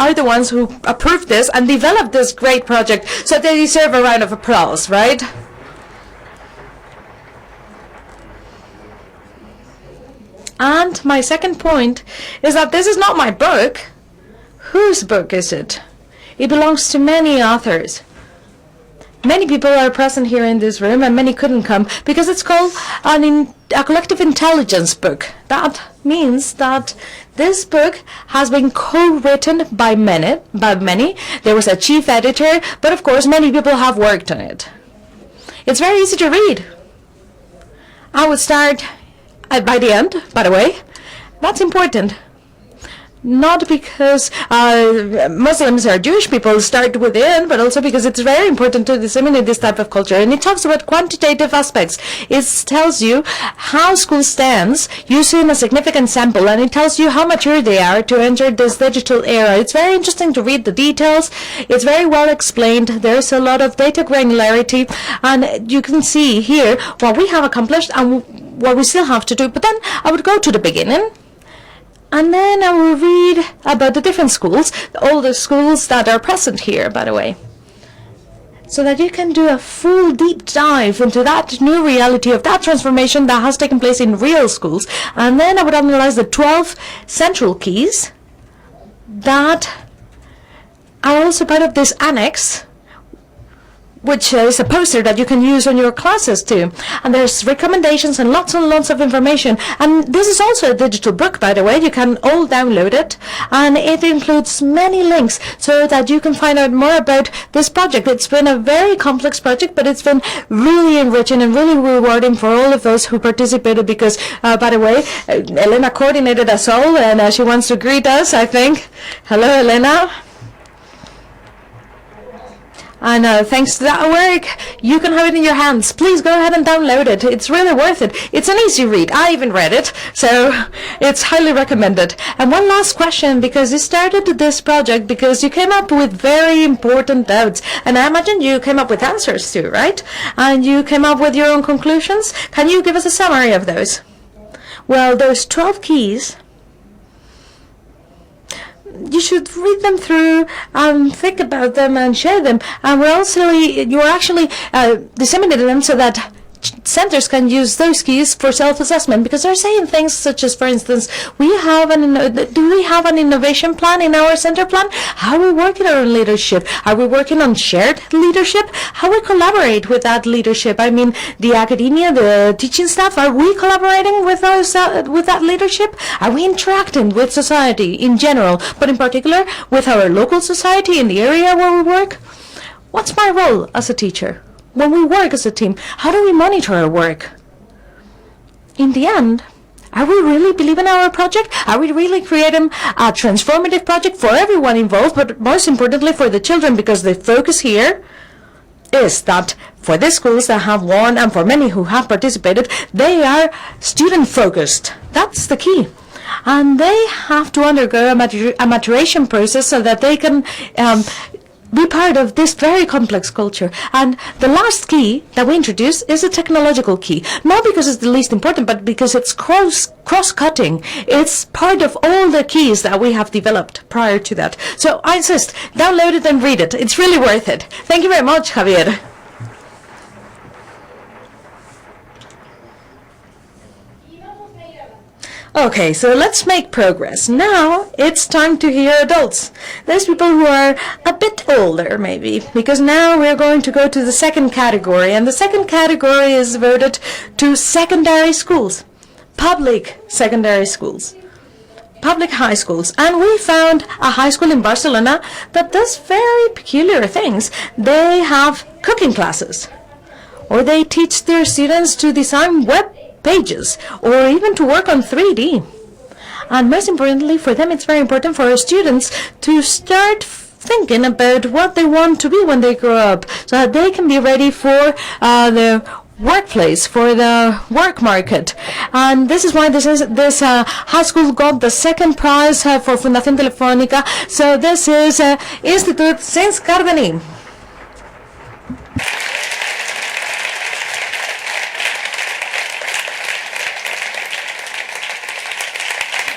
are the ones who approved this and developed this great project, so they deserve a round of applause, right? And my second point is that this is not my book. Whose book is it? It belongs to many authors. Many people are present here in this room, and many couldn't come because it's called a collective intelligence book. That means that this book has been co-written by many. There was a chief editor, but of course many people have worked on it. It's very easy to read. I would start by the end, by the way. That's important. Not because Muslims or Jewish people start within, but also because it's very important to disseminate this type of culture. And it talks about quantitative aspects. It tells you how school stands using a significant sample, and it tells you how mature they are to enter this digital era. It's very interesting to read the details. It's very well explained. There's a lot of data granularity, and you can see here what we have accomplished and what we still have to do. But then I would go to the beginning, and then I will read about the different schools, all the schools that are present here, by the way, so that you can do a full deep dive into that new reality of that transformation that has taken place in real schools. And then I would analyze the 12 central keys that are also part of this annex, which is a poster that you can use on your classes too. And there's recommendations and lots of information. And this is also a digital book, by the way. You can all download it. And it includes many links so that you can find out more about this project. It's been a very complex project, but it's been really enriching and really rewarding for all of those who participated because, by the way, Elena coordinated us all, and she wants to greet us, I think. Hello, Elena. And thanks to that work, you can have it in your hands. Please go ahead and download it. It's really worth it. It's an easy read. I even read it, so it's highly recommended. And one last question, because you started this project because you came up with very important doubts. And I imagine you came up with answers too, right? And you came up with your own conclusions. Can you give us a summary of those? Well, those 12 keys, you should read them through and think about them and share them. And you're actually disseminating them so that centers can use those keys for self-assessment, because they're saying things such as, for instance, do we have an innovation plan in our center plan? How are we working on leadership? Are we working on shared leadership? How we collaborate with that leadership? I mean, the academia, the teaching staff, are we collaborating with that leadership? Are we interacting with society in general, but in particular with our local society in the area where we work? What's my role as a teacher? When we work as a team, how do we monitor our work? In the end, Are we really believing in our project? Are we really creating a transformative project for everyone involved, but most importantly for the children? Because the focus here is that for the schools that have won and for many who have participated, they are student-focused. That's the key. And they have to undergo a maturation process so that they can be part of this very complex culture. And the last key that we introduce is a technological key. Not because it's the least important, but because it's cross-cutting. It's part of all the keys that we have developed prior to that. So I insist, download it and read it. It's really worth it. Thank you very much, Javier. Okay, so let's make progress. Now it's time to hear adults. There's people who are a bit older, maybe, because now we're going to go to the second category, and the second category is devoted to secondary schools, public secondary schools, public high schools. And we found a high school in Barcelona that does very peculiar things. They have cooking classes, or they teach their students to design web pages, or even to work on 3D. And most importantly, for them, it's very important for our students to start thinking about what they want to be when they grow up, so that they can be ready for the workplace, for the work market. And this is why this high school got the second prize for Fundación Telefónica. So this is Institut Sens Cardení.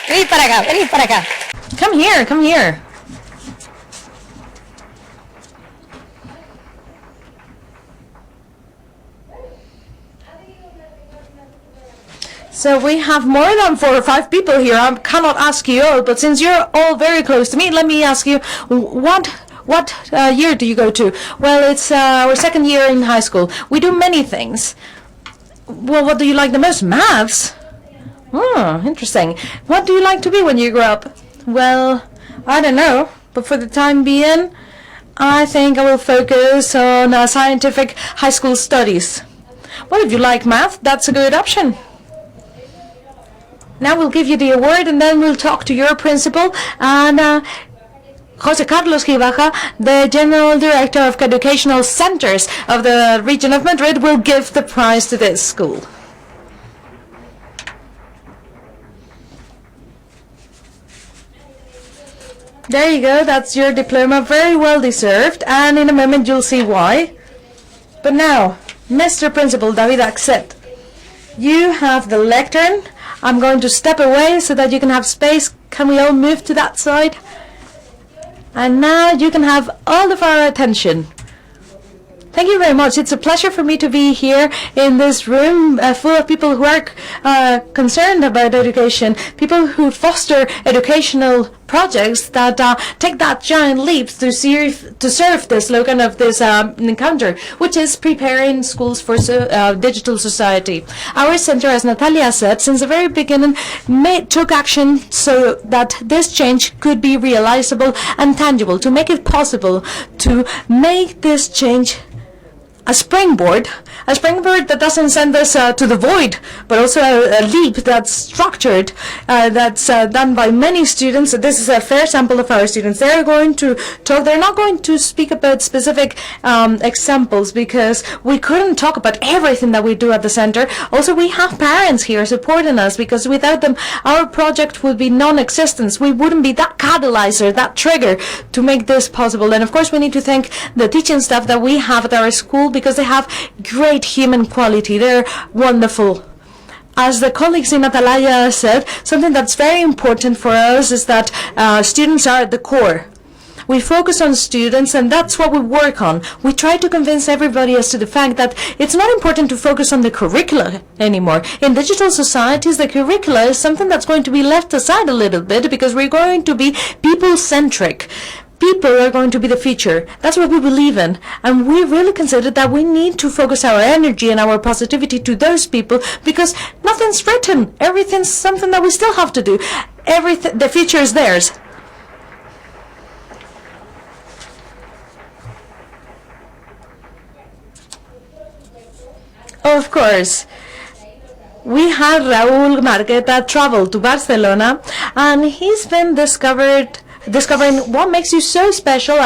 Venid para acá, venid para acá. Come here, come here. So we have more than 4 or 5 people here. I cannot ask you all, but since you're all very close to me, let me ask you, what year do you go to? Well, it's our second year in high school. We do many things. Well, what do you like the most? Maths? Oh, interesting. What do you like to be when you grow up? Well, I don't know, but for the time being, I think I will focus on scientific high school studies. Well, if you like math, that's a good option. Now we'll give you the award, and then we'll talk to your principal, and José Carlos Gibaja, the General Director of Educational Centers of the region of Madrid, will give the prize to this school. There you go, that's your diploma, very well deserved, and in a moment you'll see why. But now, Mr. Principal David Axet, you have the lectern. I'm going to step away so that you can have space. Can we all move to that side? And now you can have all of our attention. Thank you very much. It's a pleasure for me to be here in this room full of people who are concerned about education, people who foster educational projects that take that giant leap to serve the slogan of this encounter, which is preparing schools for digital society. Our center, as Natalia said, since the very beginning took action so that this change could be realizable and tangible, to make it possible to make this change a springboard that doesn't send us to the void, but also a leap that's structured, that's done by many students. This is a fair sample of our students. They're going to talk. They're not going to speak about specific examples, because we couldn't talk about everything that we do at the center. Also, we have parents here supporting us, because without them, our project would be non-existent. We wouldn't be that catalyzer, that trigger to make this possible. And of course, we need to thank the teaching staff that we have at our school, because they have great human quality. They're wonderful. As the colleagues in Atalaya said, something that's very important for us is that students are at the core. We focus on students, and that's what we work on. We try to convince everybody as to the fact that it's not important to focus on the curricula anymore. In digital societies, the curricula is something that's going to be left aside a little bit, because we're going to be people-centric. People are going to be the future. That's what we believe in. And we really consider that we need to focus our energy and our positivity to those people, because nothing's written. Everything's something that we still have to do. The future is theirs. Of course. we had Raúl Marqueta travel to Barcelona, and he's been discovering what makes you so special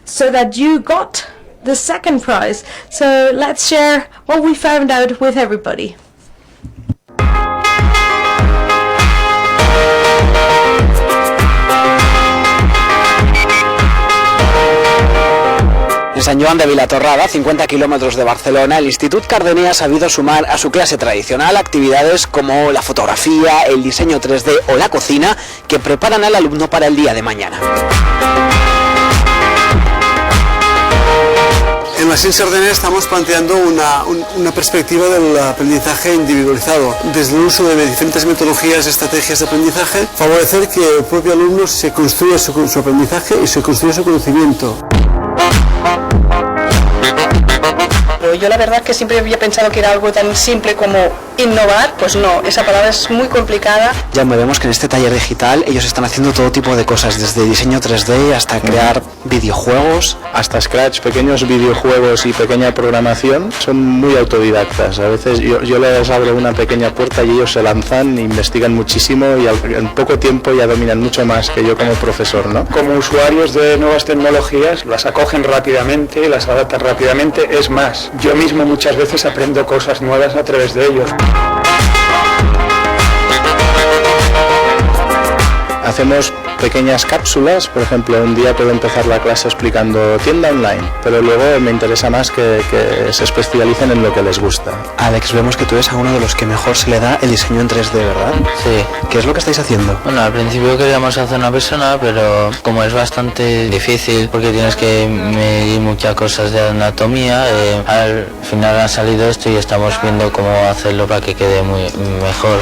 so that you got the second prize. So let's share what we found out with everybody. En Sant Joan de Vilatorrada, 50 kilómetros de Barcelona, el Institut Cardener ha sabido sumar a su clase tradicional actividades como la fotografía, el diseño 3D o la cocina que preparan al alumno para el día de mañana. En la ciencia Cardener estamos planteando una perspectiva del aprendizaje individualizado, desde el uso de diferentes metodologías y estrategias de aprendizaje, favorecer que el propio alumno se construya su aprendizaje y se construya su conocimiento. Yo la verdad que siempre había pensado que era algo tan simple como innovar, pues no, esa palabra es muy complicada. Ya vemos que en este taller digital ellos están haciendo todo tipo de cosas, desde diseño 3D hasta crear videojuegos. Hasta Scratch, pequeños videojuegos y pequeña programación, son muy autodidactas. A veces yo les abro una pequeña puerta y ellos se lanzan, investigan muchísimo y en poco tiempo ya dominan mucho más que yo como profesor, ¿no? Como usuarios de nuevas tecnologías, las acogen rápidamente, las adaptan rápidamente, es más, yo mismo muchas veces aprendo cosas nuevas a través de ellos. Hacemos pequeñas cápsulas, por ejemplo, un día puedo empezar la clase explicando tienda online, pero luego me interesa más que se especialicen en lo que les gusta. Alex, vemos que tú eres a uno de los que mejor se le da el diseño en 3D, ¿verdad? Sí. ¿Qué es lo que estáis haciendo? Bueno, al principio queríamos hacer una persona, pero como es bastante difícil porque tienes que medir muchas cosas de anatomía, al final ha salido esto y estamos viendo cómo hacerlo para que quede muy mejor.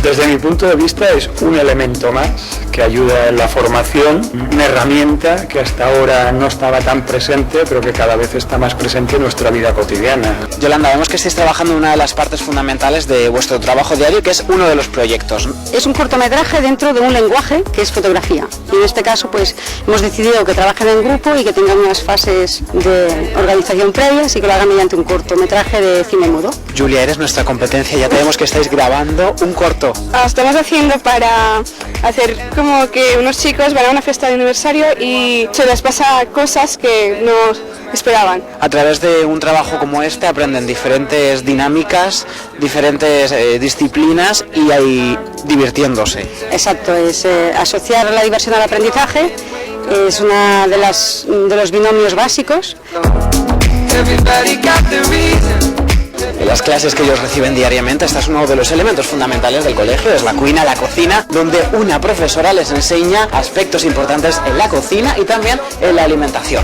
Desde mi punto de vista es un elemento más que ayuda en la formación, una herramienta que hasta ahora no estaba tan presente, pero que cada vez está más presente en nuestra vida cotidiana. Yolanda, vemos que estáis trabajando en una de las partes fundamentales de vuestro trabajo diario, que es uno de los proyectos. Es un cortometraje dentro de un lenguaje que es fotografía. Y en este caso, pues, hemos decidido que trabajen en grupo y que tengan unas fases de organización previas y que lo hagan mediante un cortometraje de cine mudo. Julia, eres nuestra competencia, ya tenemos que estáis grabando un corto. Estamos haciendo para hacer como que unos chicos van a una fiesta de aniversario y se les pasa cosas que no esperaban. A través de un trabajo como este aprenden diferentes dinámicas, diferentes disciplinas y ahí divirtiéndose. Exacto, es asociar la diversión al aprendizaje, es una de los binomios básicos. En las clases que ellos reciben diariamente, este es uno de los elementos fundamentales del colegio, es la cuina, la cocina, donde una profesora les enseña aspectos importantes en la cocina y también en la alimentación.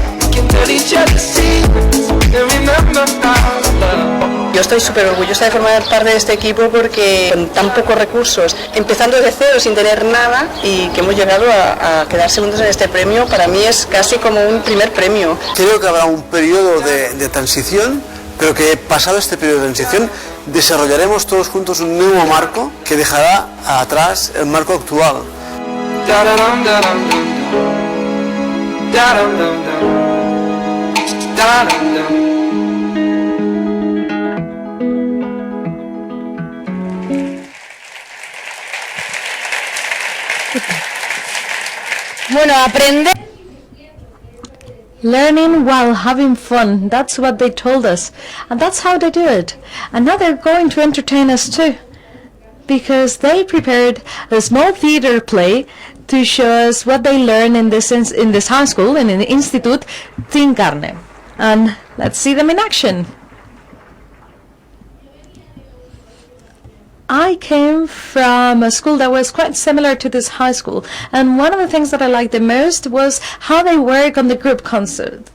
Yo estoy súper orgullosa de formar parte de este equipo porque con tan pocos recursos, empezando de cero sin tener nada y que hemos llegado a quedar segundos en este premio, para mí es casi como un primer premio. Creo que habrá un periodo de transición, pero que pasado este periodo de transición desarrollaremos todos juntos un nuevo marco que dejará atrás el marco actual. Bueno, aprende. Learning while having fun, that's what they told us, and that's how they do it. And now they're going to entertain us too, because they prepared a small theater play to show us what they learn in this high school and in the Institut Cardener. And let's see them in action. I came from a school that was quite similar to this high school, and one of the things that I liked the most was how they work on the group concept.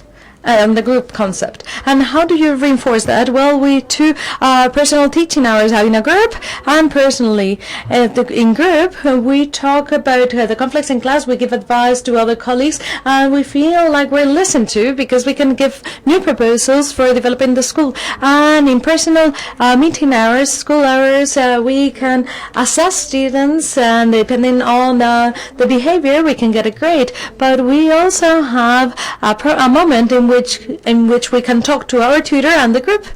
And how do you reinforce that? Well, we do personal teaching hours out in a group, and personally in group we talk about the conflicts in class, we give advice to other colleagues, and we feel like we're listened to because we can give new proposals for developing the school. And in personal meeting hours, school hours, we can assess students, and depending on the behavior we can get a grade. But we also have a moment in which we can talk to our tutor and the group.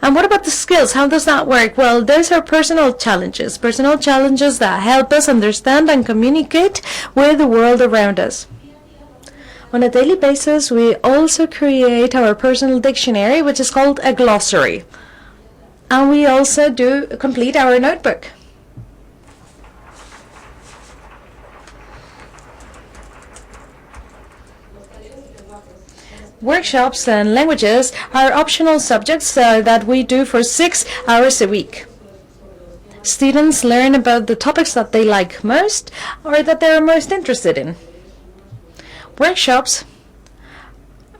And what about the skills? How does that work? Well, those are personal challenges that help us understand and communicate with the world around us. On a daily basis, we also create our personal dictionary, which is called a glossary. And we also do complete our notebook. Workshops and languages are optional subjects that we do for 6 hours a week. Students learn about the topics that they like most or that they are most interested in. Workshops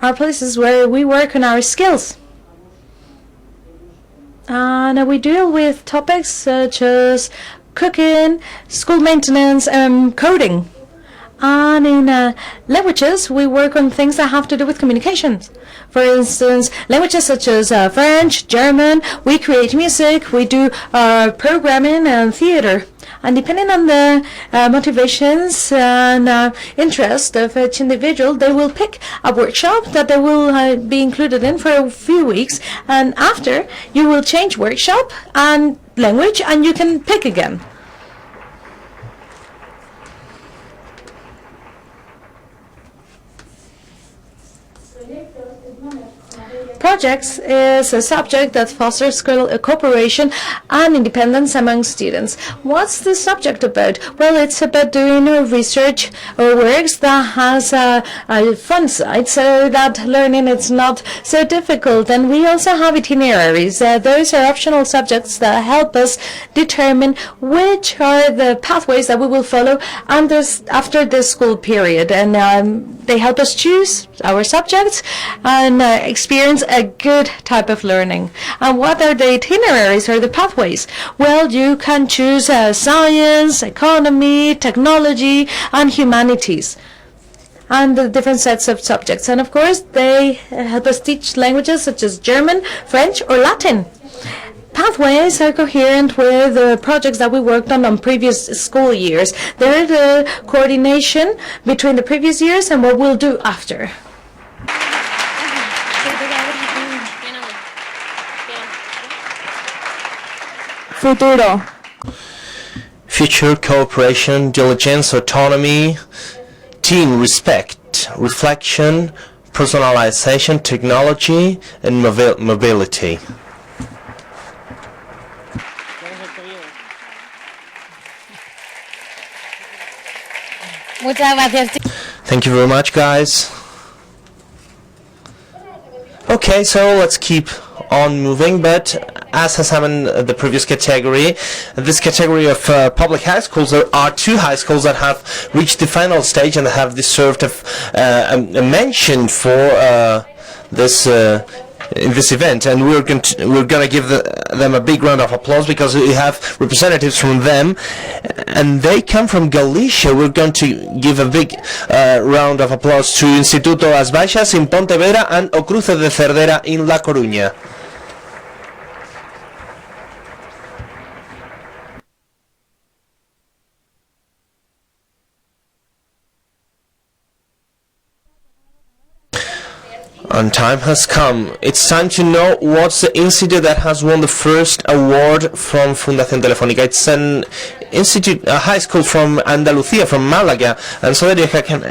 are places where we work on our skills. And we deal with topics such as cooking, school maintenance, and coding. And in languages, we work on things that have to do with communications. For instance, languages such as French, German, we create music, we do programming and theater. And depending on the motivations and interest of each individual, they will pick a workshop that they will be included in for a few weeks. And after, you will change workshop and language, and you can pick again. Projects is a subject that fosters cooperation and independence among students. What's the subject about? Well, it's about doing research or works that has a fun side, so that learning is not so difficult. And we also have itineraries. Those are optional subjects that help us determine which are the pathways that we will follow after the school period. And they help us choose our subjects and experience a good type of learning. And what are the itineraries or the pathways? Well, you can choose science, economy, technology, and humanities, and the different sets of subjects. And of course, they help us teach languages such as German, French, or Latin. Pathways are coherent with the projects that we worked on previous school years. They're the coordination between the previous years and what we'll do after. Futuro. Future, cooperation, diligence, autonomy, team, respect, reflection, personalization, technology, and mobility. Muchas gracias. Thank you very much, guys. Okay, so let's keep on moving, but as has happened in the previous category, this category of public high schools, there are 2 high schools that have reached the final stage and have deserved a mention for this event, and we're going to give them a big round of applause because we have representatives from them, and they come from Galicia. We're going to give a big round of applause to Instituto As Baixas in Pontevedra and O Cruce de Cerdeira in La Coruña. And time has come. It's time to know what's the institute that has won the first award from Fundación Telefónica. It's an institute, a high school from Andalusia, from Malaga, and so that you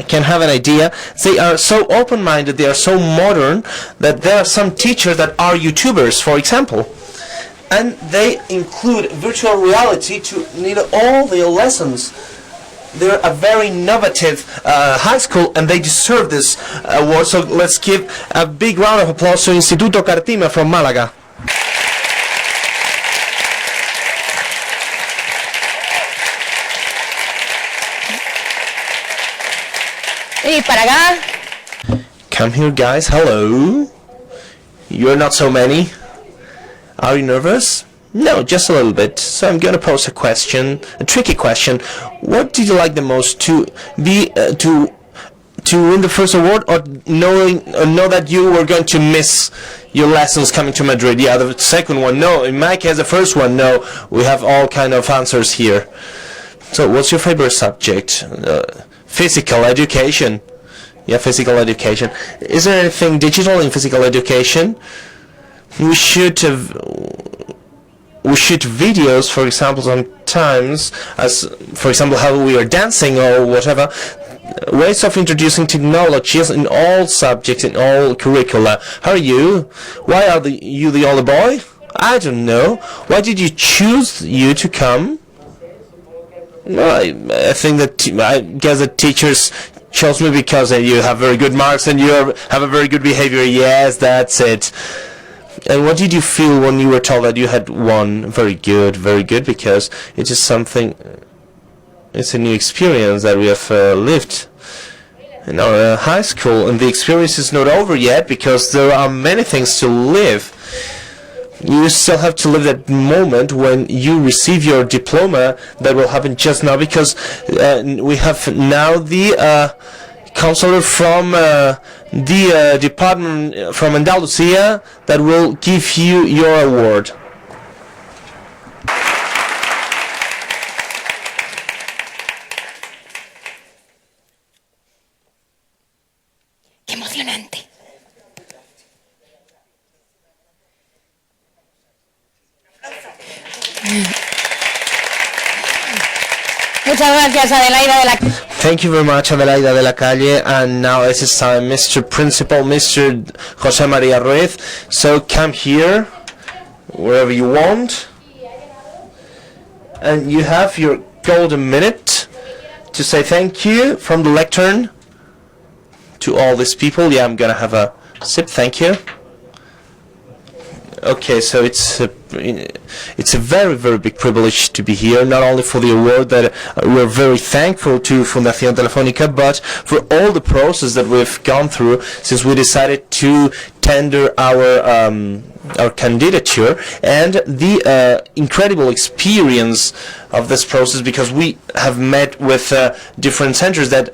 can have an idea. They are so open-minded, they are so modern, that there are some teachers that are YouTubers, for example. And they include virtual reality to need all their lessons. They're a very innovative high school, and they deserve this award. So let's give a big round of applause to Instituto Cartima from Málaga. Y para acá. Come here, guys. Hello. You're not so many. Are you nervous? No, just a little bit. So I'm going to pose a question, a tricky question. What did you like the most, to be to win the first award, or know that you were going to miss your lessons coming to Madrid? Yeah, the second one. No, in my case, the first one. No, we have all kind of answers here. So, what's your favorite subject? Physical education. Yeah, physical education. Is there anything digital in physical education? we shoot videos, for example, sometimes, as for example how we are dancing or whatever, ways of introducing technologies in all subjects, in all curricula. How are you? Why are you the only boy? I don't know. Why did you choose to come? Well, I think that I guess that teachers chose me because you have very good marks and you have a very good behavior. Yes, that's it. And what did you feel when you were told that you had won? Very good, because it is something, it's a new experience that we have lived in our high school, and the experience is not over yet because there are many things to live. You still have to live that moment when you receive your diploma. That will happen just now because we have now the counselor from the department from Andalusia that will give you your award. ¡Qué emocionante! Muchas gracias, Adelaida de la Calle. Thank you very much, Adelaida de la Calle. And now it is time, Mr. Principal, Mr. José María Ruiz. So come here, wherever you want. And you have your golden minute to say thank you from the lectern to all these people. Yeah, I'm gonna have a sip, thank you. Okay, so it's a very, very big privilege to be here, not only for the award that we're very thankful to Fundación Telefónica, but for all the process that we've gone through since we decided to tender our candidature, and the incredible experience of this process, because we have met with different centers that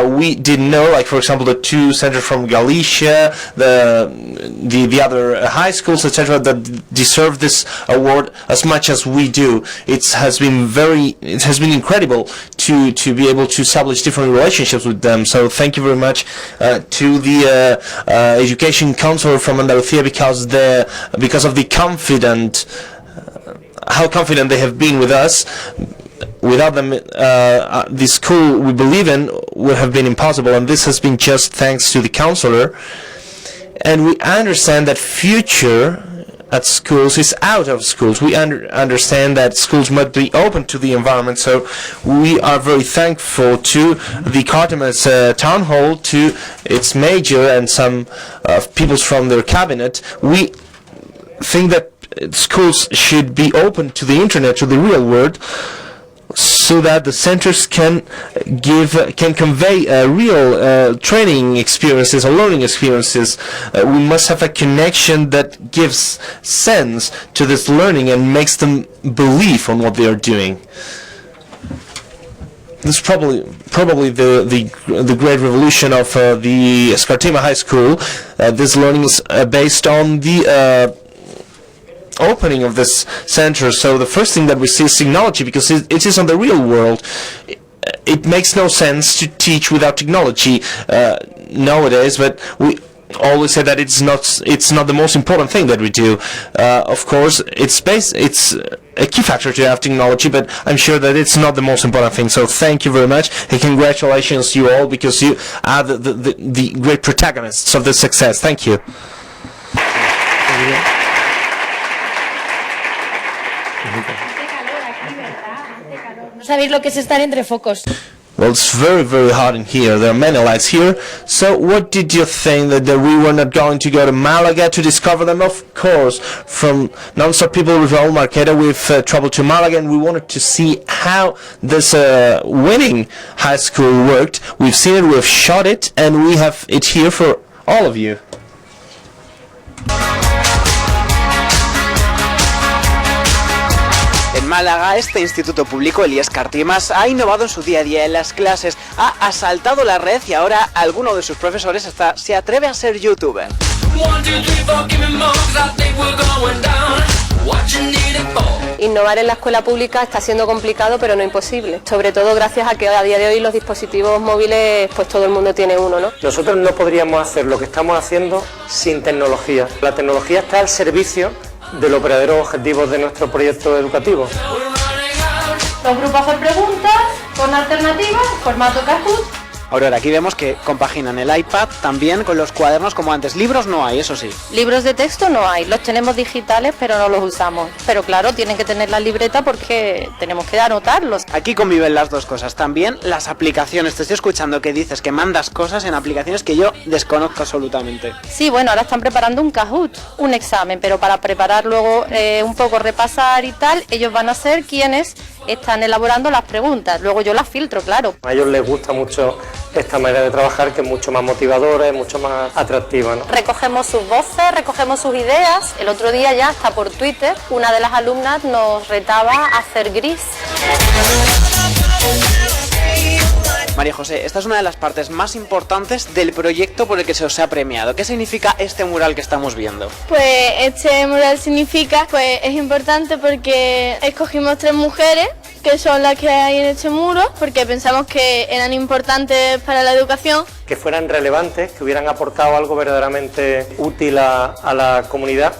we didn't know, like for example the two centers from Galicia, the other high schools, etc., that deserve this award as much as we do. It has been incredible to be able to establish different relationships with them. So thank you very much to the education counselor from Andalusia, because of the how confident they have been with us. Without them, the school we believe in would have been impossible, and this has been just thanks to the counselor. And we understand that future at schools is out of schools. We understand that schools must be open to the environment, so we are very thankful to the Cartemas Town Hall, to its mayor and some people from their cabinet. We think that schools should be open to the internet, to the real world, so that the centers can convey real training experiences or learning experiences. We must have a connection that gives sense to this learning and makes them believe on what they are doing. This is probably the great revolution of the Escartima High School. This learning is based on the opening of this center. So the first thing that we see is technology, because it is on the real world. It makes no sense to teach without technology nowadays, but we always say that it's not the most important thing that we do. Of course, it's a key factor to have technology, but I'm sure that it's not the most important thing. So thank you very much, and congratulations to you all, because you are the great protagonists of this success. Thank you. No sabéis lo que es estar entre focos. Well, it's very, very hot in here. There are many lights here. So what did you think, that we were not going to go to Malaga to discover them? Of course, from Non-Stop People with Raúl Marqueta, we've traveled to Malaga, and we wanted to see how this winning high school worked. We've seen it, we've shot it, and we have it here for all of you. En Málaga, este instituto público, el Escartimas, ha innovado en su día a día en las clases, ha asaltado la red y ahora alguno de sus profesores hasta se atreve a ser youtuber. Innovar en la escuela pública está siendo complicado, pero no imposible. Sobre todo gracias a que a día de hoy los dispositivos móviles, pues todo el mundo tiene uno, ¿no? Nosotros no podríamos hacer lo que estamos haciendo sin tecnología. La tecnología está al servicio de los verdaderos objetivos de nuestro proyecto educativo. Los grupos de preguntas con alternativas, formato Kahoot. Aurora, aquí vemos que compaginan el iPad también con los cuadernos como antes. Libros no hay, eso sí. Libros de texto no hay, los tenemos digitales pero no los usamos. Pero claro, tienen que tener la libreta porque tenemos que anotarlos. Aquí conviven las dos cosas. También las aplicaciones. Te estoy escuchando que dices que mandas cosas en aplicaciones que yo desconozco absolutamente. Sí, bueno, ahora están preparando un Kahoot, un examen, pero para preparar luego un poco, repasar y tal, ellos van a ser quienes están elaborando las preguntas. Luego yo las filtro, claro. A ellos les gusta mucho esta manera de trabajar, que es mucho más motivadora, es mucho más atractiva, ¿no? Recogemos sus voces, recogemos sus ideas. El otro día ya hasta por Twitter una de las alumnas nos retaba a hacer gris. María José, esta es una de las partes más importantes del proyecto por el que se os ha premiado. ¿Qué significa este mural que estamos viendo? Pues este mural significa, pues es importante porque escogimos 3 mujeres que son las que hay en este muro, porque pensamos que eran importantes para la educación. Que fueran relevantes, que hubieran aportado algo verdaderamente útil a la comunidad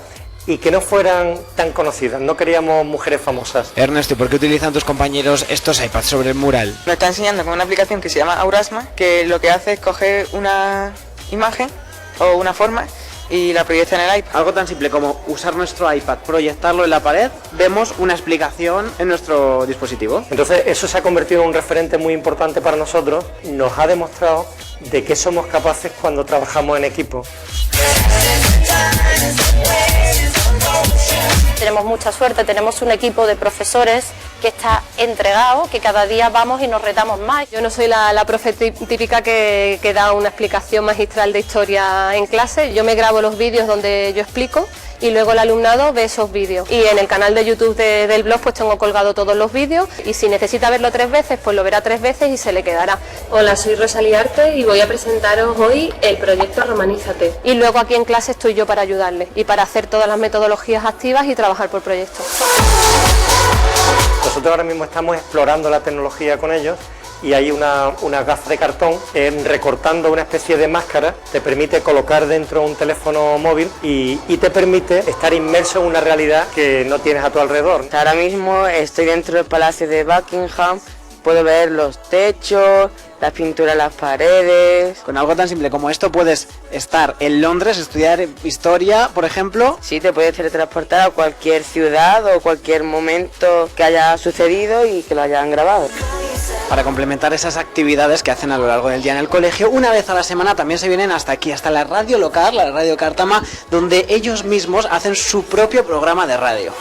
y que no fueran tan conocidas. No queríamos mujeres famosas. Ernesto, ¿y por qué utilizan tus compañeros estos iPads sobre el mural? Nos está enseñando con una aplicación que se llama Aurasma, que lo que hace es coger una imagen o una forma y la proyecta en el iPad. Algo tan simple como usar nuestro iPad, proyectarlo en la pared, vemos una explicación en nuestro dispositivo. Entonces eso se ha convertido en un referente muy importante para nosotros. Nos ha demostrado de qué somos capaces cuando trabajamos en equipo. Tenemos mucha suerte, tenemos un equipo de profesores que está entregado, que cada día vamos y nos retamos más. Yo no soy la profe típica que da una explicación magistral de historia en clase. Yo me grabo los vídeos donde yo explico y luego el alumnado ve esos vídeos. Y en el canal de YouTube del blog pues tengo colgado todos los vídeos y si necesita verlo 3 veces, pues lo verá 3 veces y se le quedará. Hola, soy Rosalía Arte y voy a presentaros hoy el proyecto Romanízate. Y luego aquí en clase estoy yo para ayudarles y para hacer todas las metodologías activas y trabajar por proyectos. Nosotros ahora mismo estamos explorando la tecnología con ellos y hay una gafa de cartón recortando una especie de máscara, te permite colocar dentro un teléfono móvil y te permite estar inmerso en una realidad que no tienes a tu alrededor. Ahora mismo estoy dentro del Palacio de Buckingham, puedo ver los techos, las pinturas en las paredes. Con algo tan simple como esto puedes estar en Londres, estudiar historia, por ejemplo. Sí, te puedes teletransportar a cualquier ciudad o cualquier momento que haya sucedido y que lo hayan grabado. Para complementar esas actividades que hacen a lo largo del día en el colegio, una vez a la semana también se vienen hasta aquí, hasta la radio local, la radio Cártama, donde ellos mismos hacen su propio programa de radio.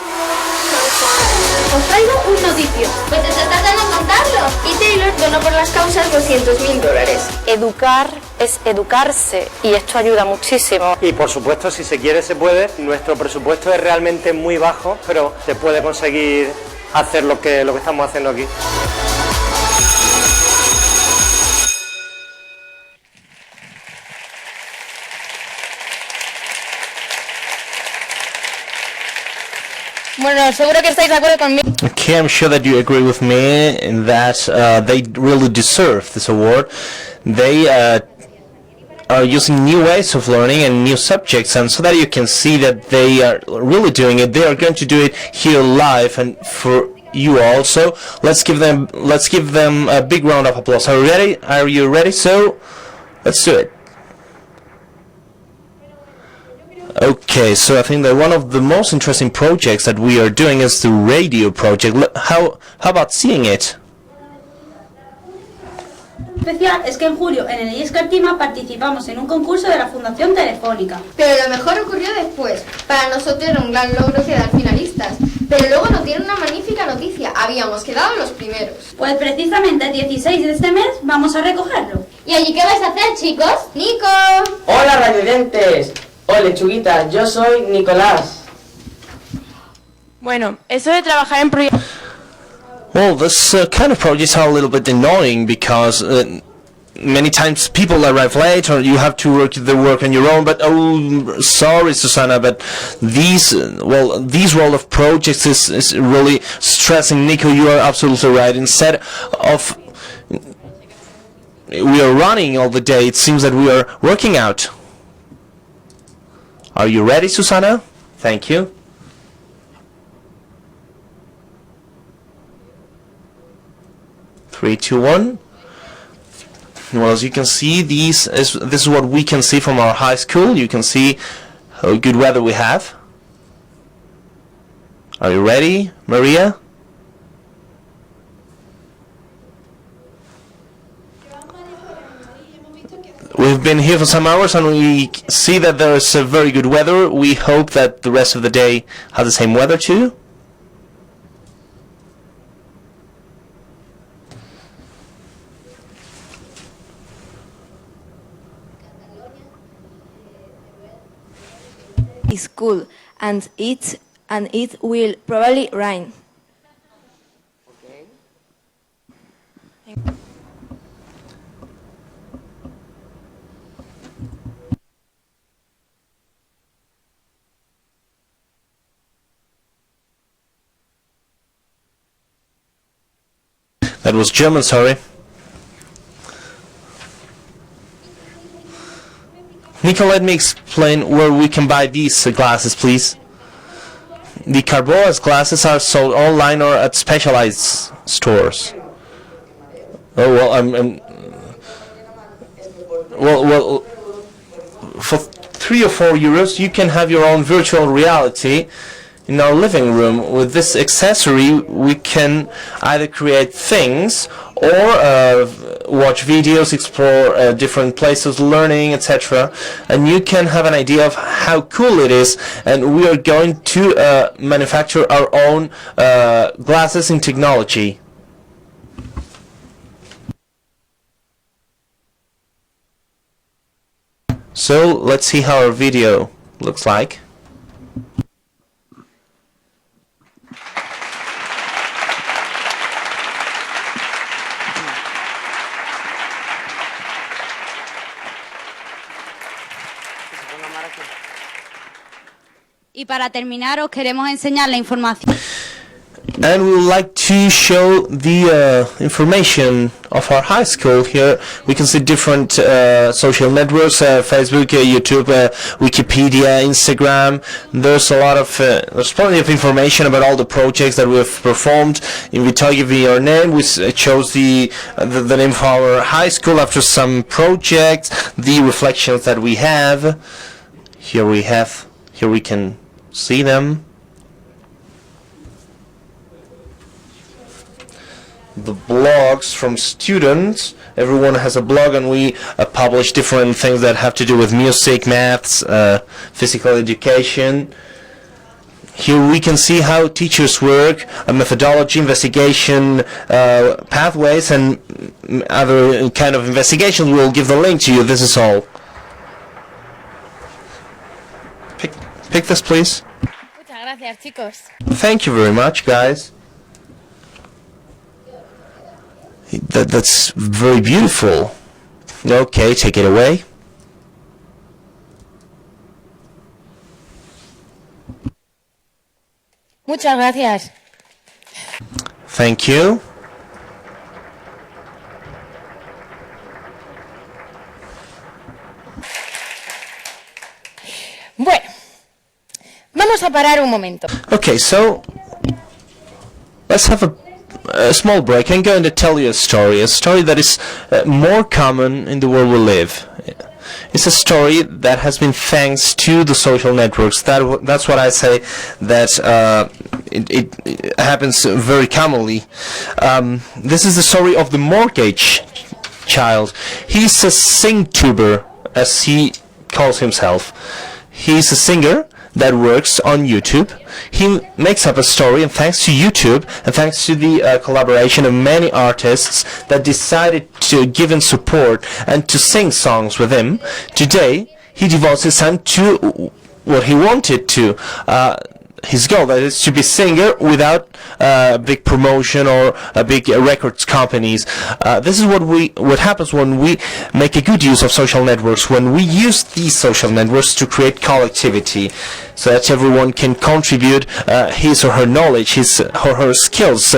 Os traigo un noticio. Pues te está tratando de contarlo. Y Taylor donó por las causas $200.000. Educar es educarse y esto ayuda muchísimo. Y por supuesto, si se quiere, se puede. Nuestro presupuesto es realmente muy bajo, pero se puede conseguir hacer lo que estamos haciendo aquí. Bueno, seguro que estáis de acuerdo conmigo. Okay, I'm sure that you agree with me in that they really deserve this award. They are using new ways of learning and new subjects, and so that you can see that they are really doing it. They are going to do it here live and for you also. Let's give them a big round of applause. Are you ready? Are you ready? So let's do it. Okay, so I think that one of the most interesting projects that we are doing is the radio project. How about seeing it? Especial es que en julio en el IES-Cartima participamos en un concurso de la Fundación Telefónica. Pero lo mejor ocurrió después. Para nosotros era un gran logro quedar finalistas. Pero luego nos dieron una magnífica noticia. Habíamos quedado los primeros. Pues precisamente el 16 de este mes vamos a recogerlo. ¿Y allí qué vais a hacer, chicos? ¡Nico! ¡Hola, radioyentes! Hola, lechuguita, yo soy Nicolás. Bueno, eso de trabajar en proyectos... Well, this kind of projects are a little bit annoying because many times people arrive late, or you have to work the work on your own. But oh, sorry, Susanna, but this role of projects is really stressing. Nico, you are absolutely right. Instead of we are running all the day, it seems that we are working out. Are you ready, Susanna? Thank you. Three, two, one. Well, as you can see, this is what we can see from our high school. You can see how good weather we have. Are you ready, Maria? We've been here for some hours and we see that there is a very good weather. We hope that the rest of the day has the same weather too. Is cool, and it will probably rain. That was German, sorry. Nico, let me explain where we can buy these glasses, please. The Carboas glasses are sold online or at specialized stores. Oh, well, for 3 or 4 euros, you can have your own virtual reality in our living room. With this accessory, we can either create things or watch videos, explore different places, learning, etc. And you can have an idea of how cool it is. And we are going to manufacture our own glasses in technology. So let's see how our video looks like. Y para terminar, os queremos enseñar la información. And we would like to show the information of our high school. Here we can see different social networks, Facebook, YouTube, Wikipedia, Instagram. There's a lot of, there's plenty of information about all the projects that we have performed. If we give you our name, we chose the name of our high school after some projects, the reflections that we have. Here we can see them. The blogs from students. Everyone has a blog, and we publish different things that have to do with music, maths, physical education. Here we can see how teachers work, a methodology, investigation, pathways, and other kind of investigations. We'll give the link to you. This is all. Pick this, please. Muchas gracias, chicos. Thank you very much, guys. That's very beautiful. Okay, take it away. Muchas gracias. Thank you. Bueno, vamos a parar un momento. Okay, so let's have a small break. I'm going to tell you a story that is more common in the world we live. It's a story that has been thanks to the social networks. That's what I say, that it happens very commonly. This is the story of the mortgage child. He's a sing-tuber, as he calls himself. He's a singer that works on YouTube. He makes up a story, and thanks to YouTube and thanks to the collaboration of many artists that decided to give him support and to sing songs with him, today he devotes his time to what he wanted to, his goal, that is to be singer without big promotion or big records companies. This is what happens when we make a good use of social networks, when we use these social networks to create collectivity, so that everyone can contribute his or her knowledge, his or her skills.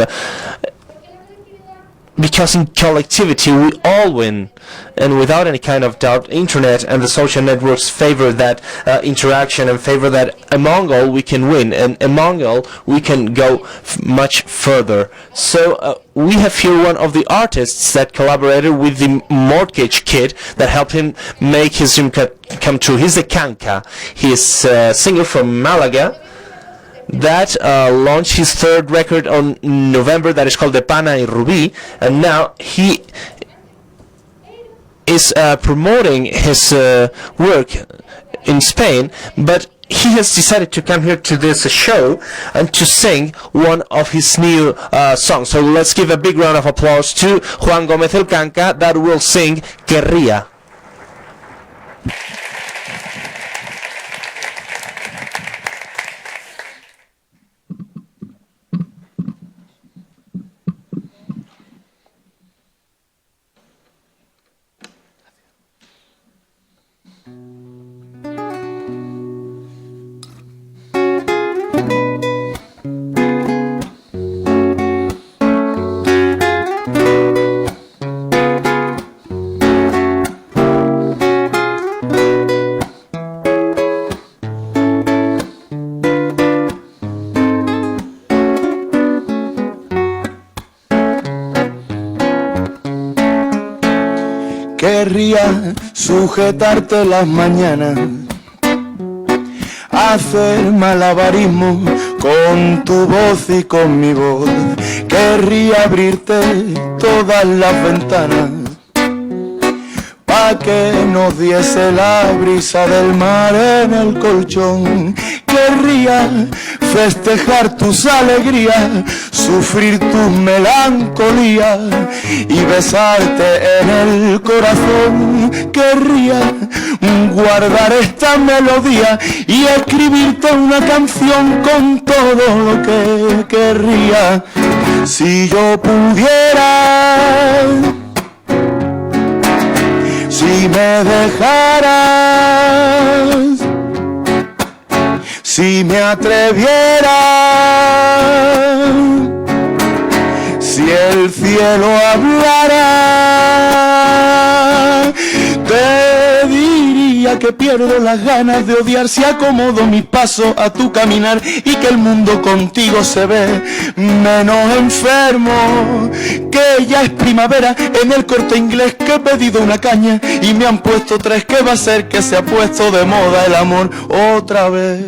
Because in collectivity we all win, and without any kind of doubt, internet and the social networks favor that interaction and favor that among all we can win, and among all we can go much further. So we have here one of the artists that collaborated with the mortgage kid that helped him make his dream come true. He's a Kanka. He's a singer from Malaga that launched his third record on November, that is called De Pana y Rubí, and now he is promoting his work in Spain, but he has decided to come here to this show and to sing one of his new songs. So let's give a big round of applause to Juan Gómez el Kanka, that will sing Querría. Querría sujetarte las mañanas, hacer malabarismo con tu voz y con mi voz. Querría abrirte todas las ventanas pa' que nos diese la brisa del mar en el colchón. Querría festejar tus alegrías, sufrir tus melancolías y besarte en el corazón. Querría guardar esta melodía y escribirte una canción con todo lo que querría. Si yo pudiera, si me dejaras, si me atreviera, si el cielo hablara, te diría que pierdo las ganas de odiar si acomodo mis pasos a tu caminar y que el mundo contigo se ve menos enfermo, que ya es primavera en el Corte Inglés, que he pedido una caña y me han puesto tres, que va a ser que se ha puesto de moda el amor otra vez.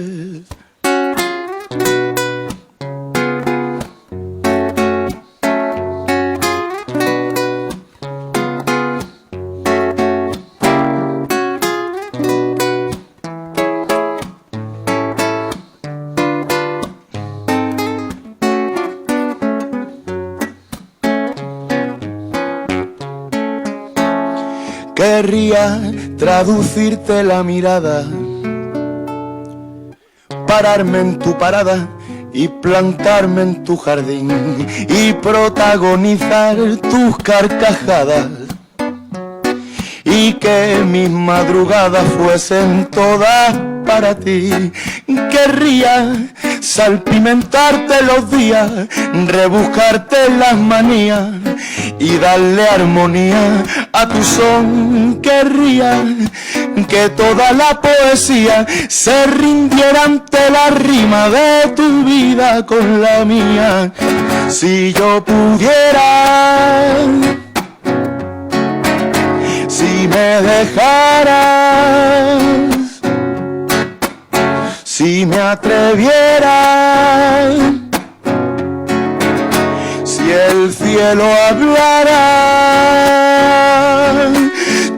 Querría traducirte la mirada, pararme en tu parada y plantarme en tu jardín y protagonizar tus carcajadas y que mis madrugadas fuesen todas para ti. Querría salpimentarte los días, rebuscarte las manías y darle armonía a tu son. Querría que toda la poesía se rindiera ante la rima de tu vida con la mía. Si yo pudiera, si me dejaras, si me atreviera, si el cielo hablara,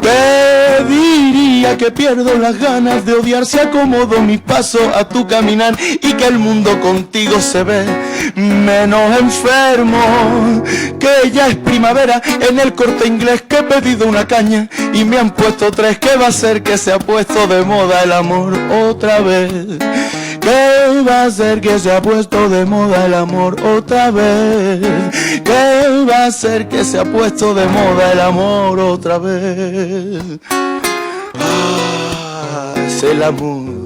te diría que pierdo las ganas de odiar si acomodo mis pasos a tu caminar y que el mundo contigo se ve menos enfermo, que ya es primavera en el Corte Inglés, que he pedido una caña y me han puesto tres, que va a ser que se ha puesto de moda el amor otra vez. ¿Qué va a hacer que se ha puesto de moda el amor otra vez? ¿Qué va a hacer que se ha puesto de moda el amor otra vez? Ah, es el amor.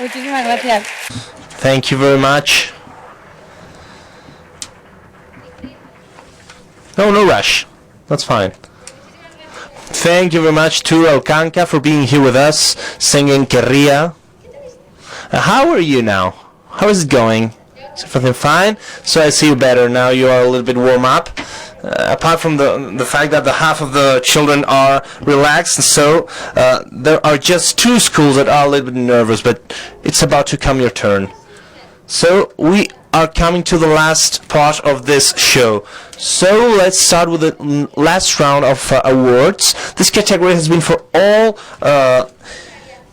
Muchísimas gracias. Thank you very much. No rush. That's fine. Thank you very much to Alcanca for being here with us, singing Querría. How are you now? How is it going? Is everything fine? So I see you better now. You are a little bit warm up. Apart from the fact that the half of the children are relaxed, so there are just 2 schools that are a little bit nervous, but it's about to come your turn. So we are coming to the last part of this show. So let's start with the last round of awards. This category has been for all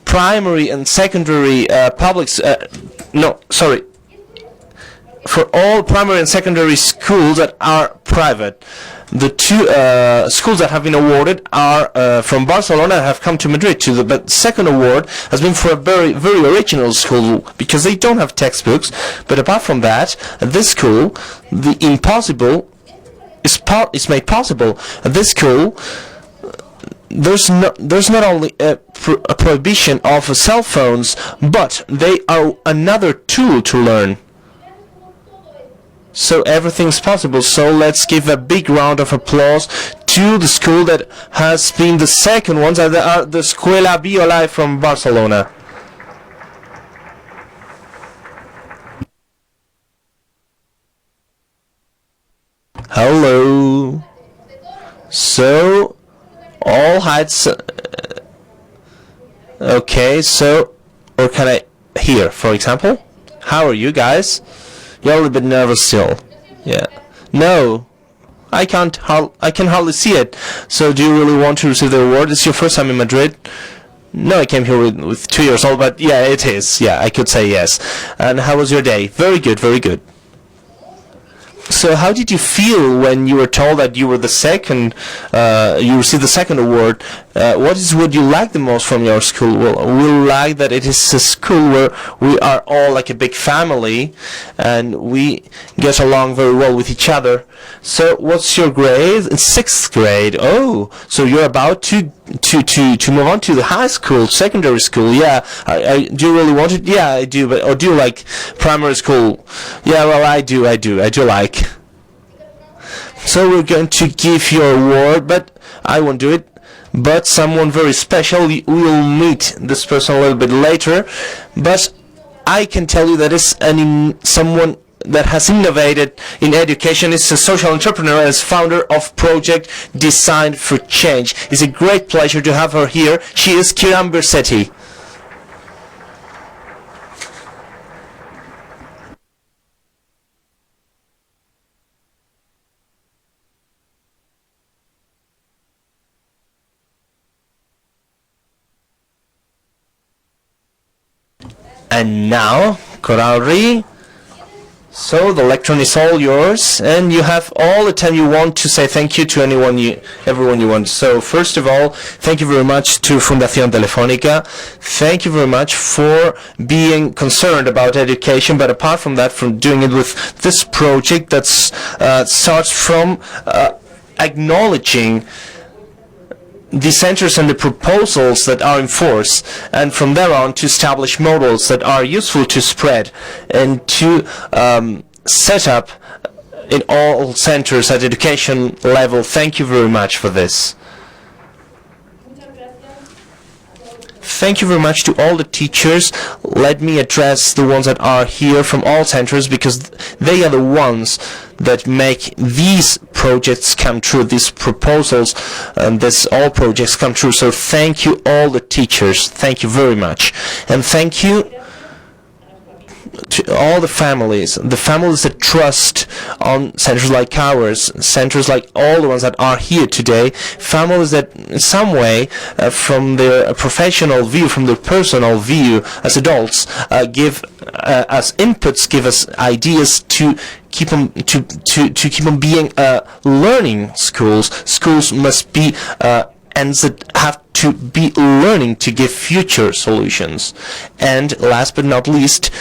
primary and secondary for all primary and secondary schools that are private. The 2 schools that have been awarded are from Barcelona and have come to Madrid. But the second award has been for a very, very original school because they don't have textbooks. But apart from that, at this school, the impossible is made possible. At this school, there's not only a prohibition of cell phones, but they are another tool to learn. So everything's possible. So let's give a big round of applause to the school that has been the second ones, that are the Escuela Viola from Barcelona. Hello. So all heights. Okay. So, or can I here, for example? How are you guys? You're a little bit nervous still. Yeah. No, I can hardly see it. So do you really want to receive the award? It's your first time in Madrid? No, I came here with 2 years old, but yeah, it is. Yeah, I could say yes. And how was your day? Very good, very good. So how did you feel when you were told that you were the second, you received the second award? What you like the most from your school? Well, we like that it is a school where we are all like a big family and we get along very well with each other. So what's your grade? In 6th grade. Oh, so you're about to move on to the high school, secondary school. Yeah. Do you really want it? Yeah, I do. Or do you like primary school? Yeah, well, I do like. So we're going to give you an award, but I won't do it. But someone very special, we will meet this person a little bit later. But I can tell you that it's someone that has innovated in education. Is a social entrepreneur and founder of Project Design for Change. It's a great pleasure to have her here. She is Kiran Bersetti. And now, Coralri, so the lectern is all yours, and you have all the time you want to say thank you to everyone you want. So first of all, thank you very much to Fundación Telefónica. Thank you very much for being concerned about education, but apart from that, from doing it with this project that starts from acknowledging the centers and the proposals that are in force, and from there on to establish models that are useful to spread and to set up in all centers at education level. Thank you very much for this. Thank you very much to all the teachers. Let me address the ones that are here from all centers, because they are the ones that make these projects come true, these proposals and all projects come true. So thank you all the teachers. Thank you very much. And thank you to all the families that trust on centers like ours, centers like all the ones that are here today, families that in some way, from their professional view, from their personal view as adults, give us inputs, give us ideas to keep them being learning schools. Schools must be and that have to be learning to give future solutions. And last but not least,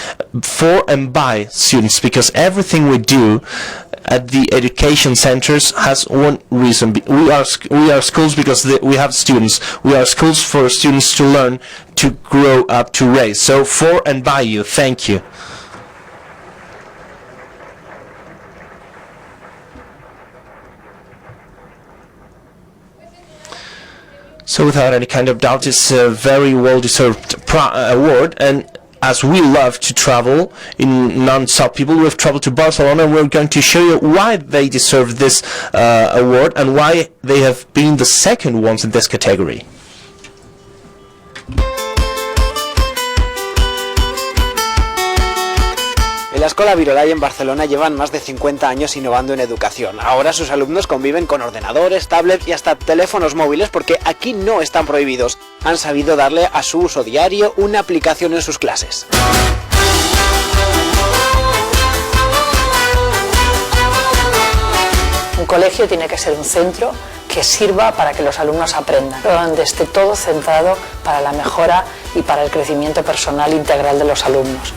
for and by students, because everything we do at the education centers has one reason. We are schools because we have students. We are schools for students to learn, to grow up, to raise. So for and by you, thank you. So without any kind of doubt, it's a very well-deserved award, and as we love to travel in non-stop people, we've traveled to Barcelona, and we're going to show you why they deserve this award and why they have been the second ones in this category. En la Escuela Virolai en Barcelona llevan más de 50 años innovando en educación. Ahora sus alumnos conviven con ordenadores, tablets y hasta teléfonos móviles porque aquí no están prohibidos. Han sabido darle a su uso diario una aplicación en sus clases. Un colegio tiene que ser un centro que sirva para que los alumnos aprendan, donde esté todo centrado para la mejora y para el crecimiento personal integral de los alumnos.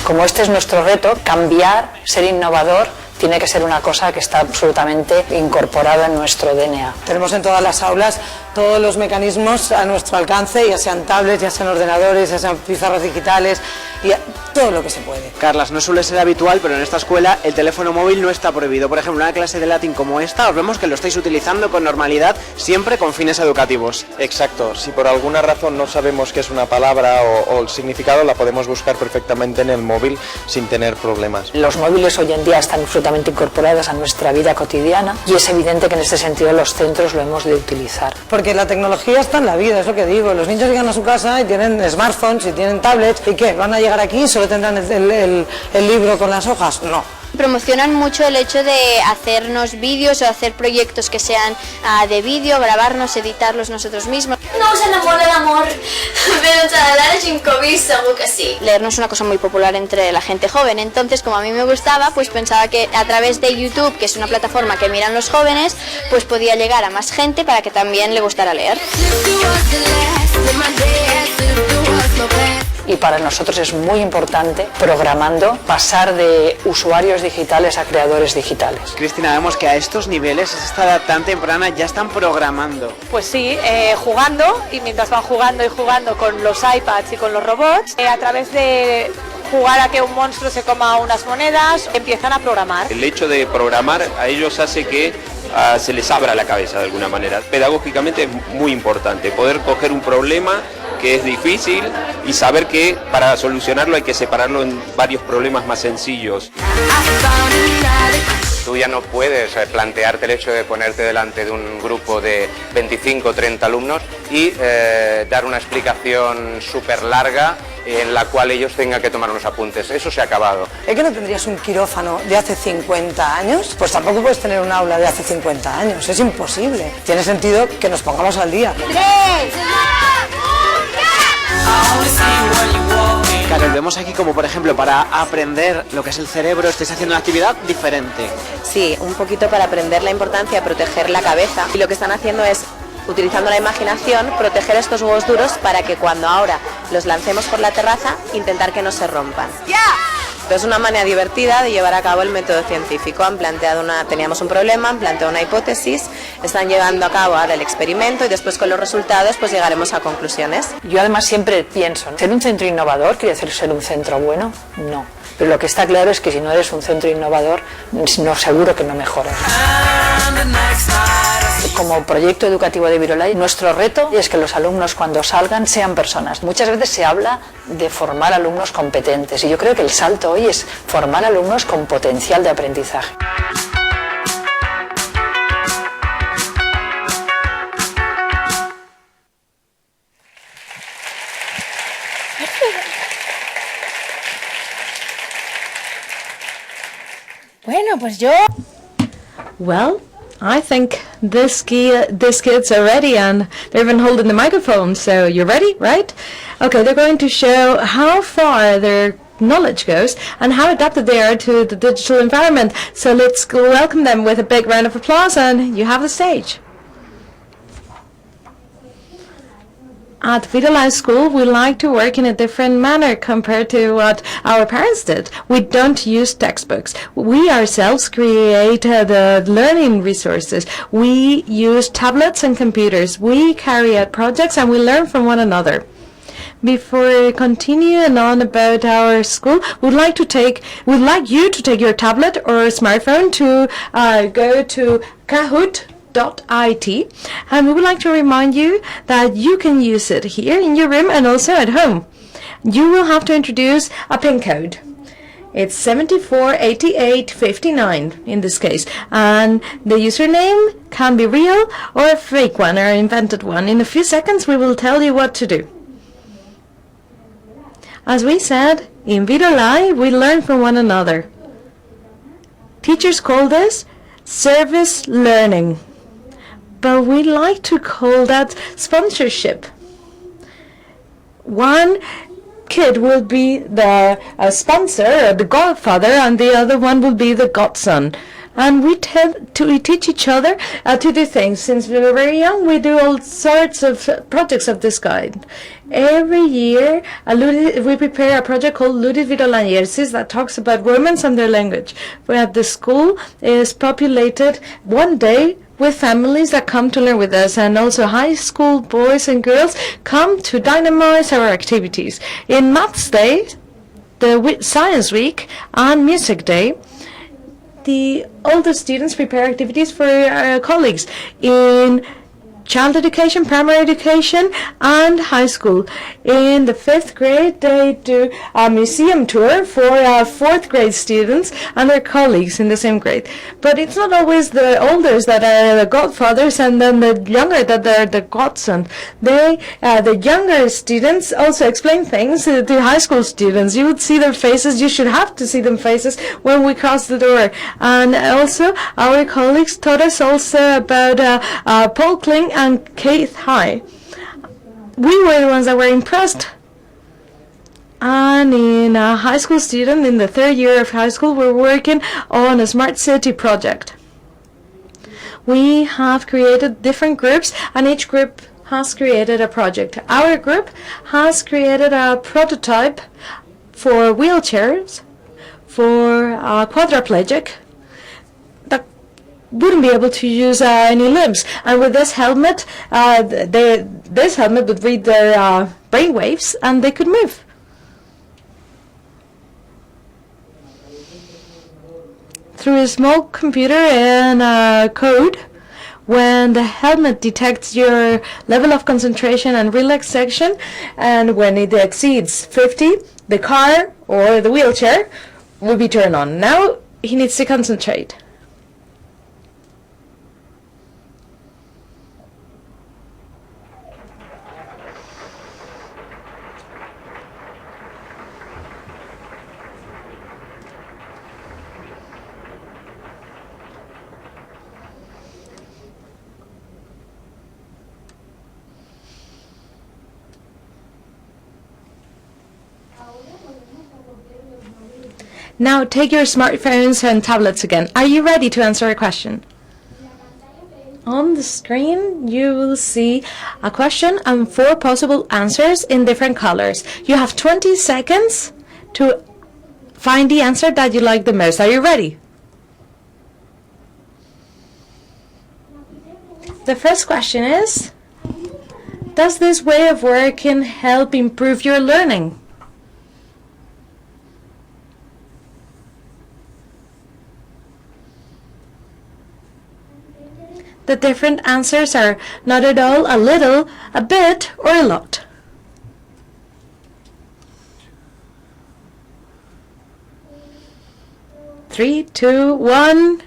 Como este es nuestro reto, cambiar, ser innovador, tiene que ser una cosa que está absolutamente incorporada en nuestro DNA. Tenemos en todas las aulas todos los mecanismos a nuestro alcance, ya sean tablets, ya sean ordenadores, ya sean pizarras digitales, y todo lo que se puede. Carlas, no suele ser habitual, pero en esta escuela el teléfono móvil no está prohibido. Por ejemplo, en una clase de latín como esta, os vemos que lo estáis utilizando con normalidad, siempre con fines educativos. Exacto, si por alguna razón no sabemos qué es una palabra o el significado, la podemos buscar perfectamente en el móvil sin tener problemas. Los móviles hoy en día están absolutamente incorporados a nuestra vida cotidiana y es evidente que en este sentido los centros lo hemos de utilizar. Porque la tecnología está en la vida, es lo que digo. Los niños llegan a su casa y tienen smartphones y tienen tablets, ¿y qué? ¿Van a llegar aquí y solo tendrán el libro con las hojas? No. Promocionan mucho el hecho de hacernos vídeos o hacer proyectos que sean de vídeo, grabarnos, editarlos nosotros mismos. No us enamora l'amor, però ens agradarà la gent Covid, segur que sí. Leer no es una cosa muy popular entre la gente joven, entonces como a mí me gustaba, pues pensaba que a través de YouTube, que es una plataforma que miran los jóvenes, pues podía llegar a más gente para que también le gustara leer. Y para nosotros es muy importante, programando, pasar de usuarios digitales a creadores digitales. Cristina, vemos que a estos niveles, a esta edad tan temprana, ya están programando. Pues sí, jugando, y mientras van jugando y jugando con los iPads y con los robots, a través de jugar a que un monstruo se coma unas monedas, empiezan a programar. El hecho de programar a ellos hace que se les abra la cabeza de alguna manera. Pedagógicamente es muy importante poder coger un problema que es difícil y saber que para solucionarlo hay que separarlo en varios problemas más sencillos. Tú ya no puedes plantearte el hecho de ponerte delante de un grupo de 25 o 30 alumnos y dar una explicación súper larga en la cual ellos tengan que tomar unos apuntes. Eso se ha acabado. ¿Es que no tendrías un quirófano de hace 50 años? Pues tampoco puedes tener un aula de hace 50 años. Es imposible. Tiene sentido que nos pongamos al día. Carol, vemos aquí como por ejemplo para aprender lo que es el cerebro estáis haciendo una actividad diferente. Sí, un poquito para aprender la importancia de proteger la cabeza, y lo que están haciendo es, utilizando la imaginación, proteger estos huevos duros para que cuando ahora los lancemos por la terraza, intentar que no se rompan. Es una manera divertida de llevar a cabo el método científico. Teníamos un problema, han planteado una hipótesis, están llevando a cabo ahora el experimento y después con los resultados pues llegaremos a conclusiones. Yo además siempre pienso, ¿ser un centro innovador quiere decir ser un centro bueno? No. Pero lo que está claro es que si no eres un centro innovador, no, seguro que no mejoras. Como proyecto educativo de Virolai, nuestro reto es que los alumnos cuando salgan sean personas. Muchas veces se habla de formar alumnos competentes y yo creo que el salto hoy es formar alumnos con potencial de aprendizaje. Bueno, pues yo... Well, I think these kids are ready, and they're even holding the microphone, so you're ready, right? Okay, they're going to show how far their knowledge goes and how adapted they are to the digital environment. So let's welcome them with a big round of applause, and you have the stage. At Vida Life School, we like to work in a different manner compared to what our parents did. We don't use textbooks. We ourselves create the learning resources. We use tablets and computers. We carry out projects and we learn from one another. Before continuing on about our school, we'd like you to take your tablet or smartphone to go to Kahoot.it, and we would like to remind you that you can use it here in your room and also at home. You will have to introduce a PIN code. It's 748859 in this case, and the username can be real or a fake one or invented one. In a few seconds we will tell you what to do. As we said, in Vida Life we learn from one another. Teachers call this service learning, but we like to call that sponsorship. One kid will be the sponsor or the godfather, and the other one will be the godson. And we teach each other to do things. Since we were very young, we do all sorts of projects of this kind. Every year, we prepare a project called Ludit Vidolaniesis that talks about romance and their language, where the school is populated one day with families that come to learn with us, and also high school boys and girls come to dynamize our activities. In Maths Day, the Science Week, and Music Day, the older students prepare activities for colleagues in child education, primary education, and high school. In the 5th grade, they do a museum tour for 4th grade students and their colleagues in the same grade. But it's not always the elders that are the godfathers and then the younger that are the godson. The younger students also explain things to high school students. You would see their faces, you should have to see their faces when we cross the door. And also, our colleagues taught us also about Paul Kling and Keith High. We were the ones that were impressed. And in a high school student, in the 3rd year of high school, we're working on a smart city project. We have created different groups, and each group has created a project. Our group has created a prototype for wheelchairs, for a quadriplegic, wouldn't be able to use any limbs, and with this helmet, this helmet would read their brain waves, and they could move. Through a small computer and code, when the helmet detects your level of concentration and relaxation, and when it exceeds 50, the car or the wheelchair will be turned on. Now he needs to concentrate. Now take your smartphones and tablets again. Are you ready to answer a question? On the screen, you will see a question and 4 possible answers in different colors. You have 20 seconds to find the answer that you like the most. Are you ready? The first question is, does this way of working help improve your learning? The different answers are not at all, a little, a bit, or a lot. Three, two, one.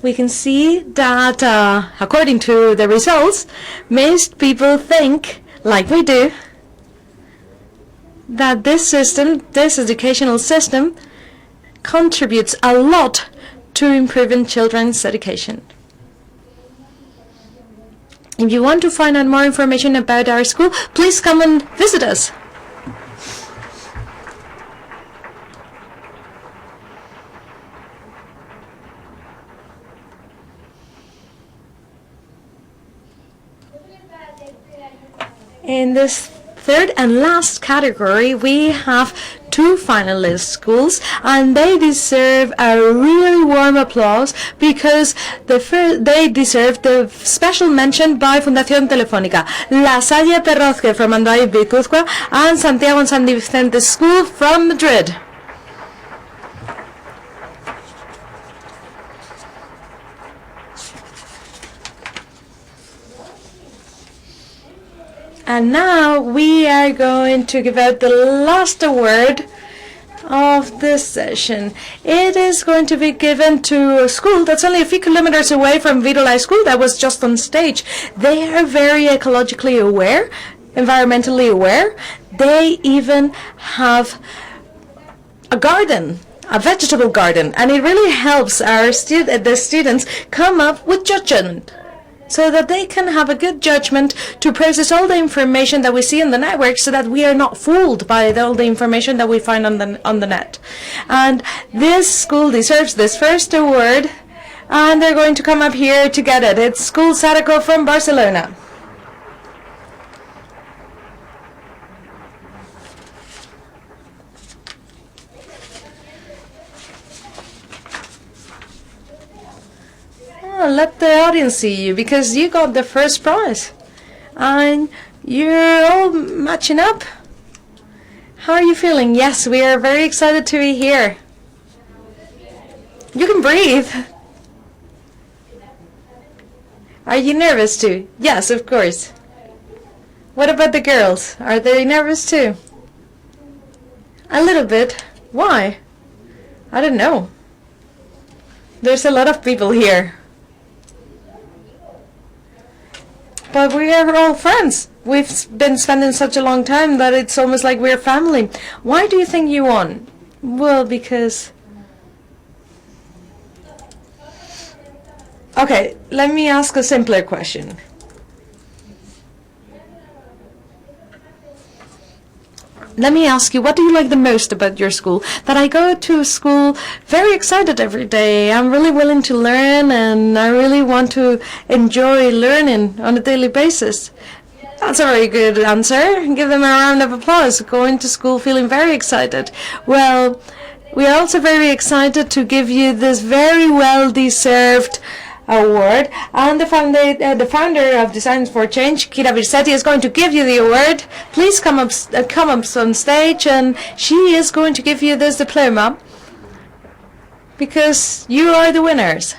We can see that according to the results, most people think like we do, that this system, this educational system, contributes a lot to improving children's education. If you want to find out more information about our school, please come and visit us. In this third and last category, we have 2 finalist schools, and they deserve a really warm applause because they deserve the special mention by Fundación Telefónica. La Salle Perrozque from Andoain, Guipúzcoa, and Santiago and San Vicente School from Madrid. And now we are going to give out the last award of this session. It is going to be given to a school that's only a few kilometers away from Virolai School that was just on stage. They are very ecologically aware, environmentally aware. They even have a garden, a vegetable garden, and it really helps the students come up with judgment, so that they can have a good judgment to process all the information that we see in the network, so that we are not fooled by all the information that we find on the net. And this school deserves this first award, and they're going to come up here to get it. It's School Sadako from Barcelona. Let the audience see you, because you got the first prize and you're all matching up. How are you feeling? Yes, we are very excited to be here. You can breathe. Are you nervous too? Yes, of course. What about the girls? Are they nervous too? A little bit. Why? I don't know. There's a lot of people here. But we are all friends. We've been spending such a long time that it's almost like we're family. Why do you think you won? Well, because... Okay, let me ask a simpler question. Let me ask you, what do you like the most about your school? That I go to school very excited every day. I'm really willing to learn, and I really want to enjoy learning on a daily basis. That's a very good answer. Give them a round of applause. Going to school feeling very excited. Well, we are also very excited to give you this very well-deserved award, and the founder of Designs for Change, Kira Virsetti, is going to give you the award. Please come up on stage, and she is going to give you this diploma because you are the winners.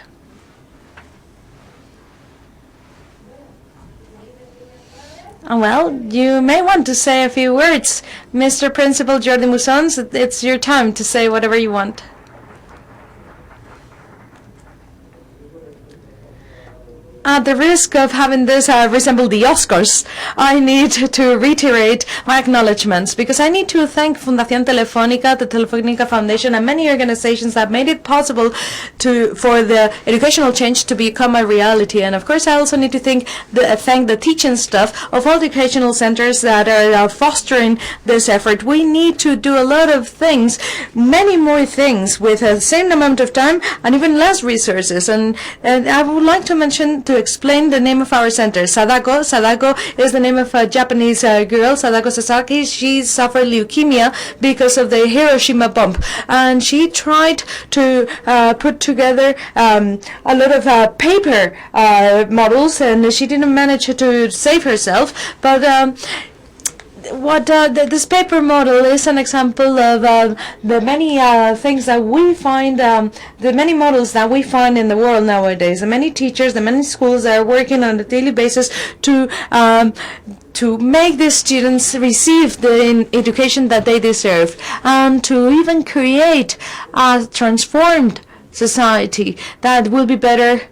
Well, you may want to say a few words. Mr. Principal Jordi Musons, it's your time to say whatever you want. At the risk of having this resemble the Oscars, I need to reiterate my acknowledgements, because I need to thank Fundación Telefónica, the Telefónica Foundation, and many organizations that made it possible for the educational change to become a reality. And of course, I also need to thank the teaching staff of all educational centers that are fostering this effort. We need to do a lot of things, many more things, with the same amount of time and even less resources. And I would like to explain the name of our center. Sadako is the name of a Japanese girl, Sadako Sasaki. She suffered leukemia because of the Hiroshima bomb, and she tried to put together a lot of paper models, and she didn't manage to save herself, but this paper model is an example of the many things that we find, the many models that we find in the world nowadays. The many teachers, the many schools that are working on a daily basis to make the students receive the education that they deserve, and to even create a transformed society that will be better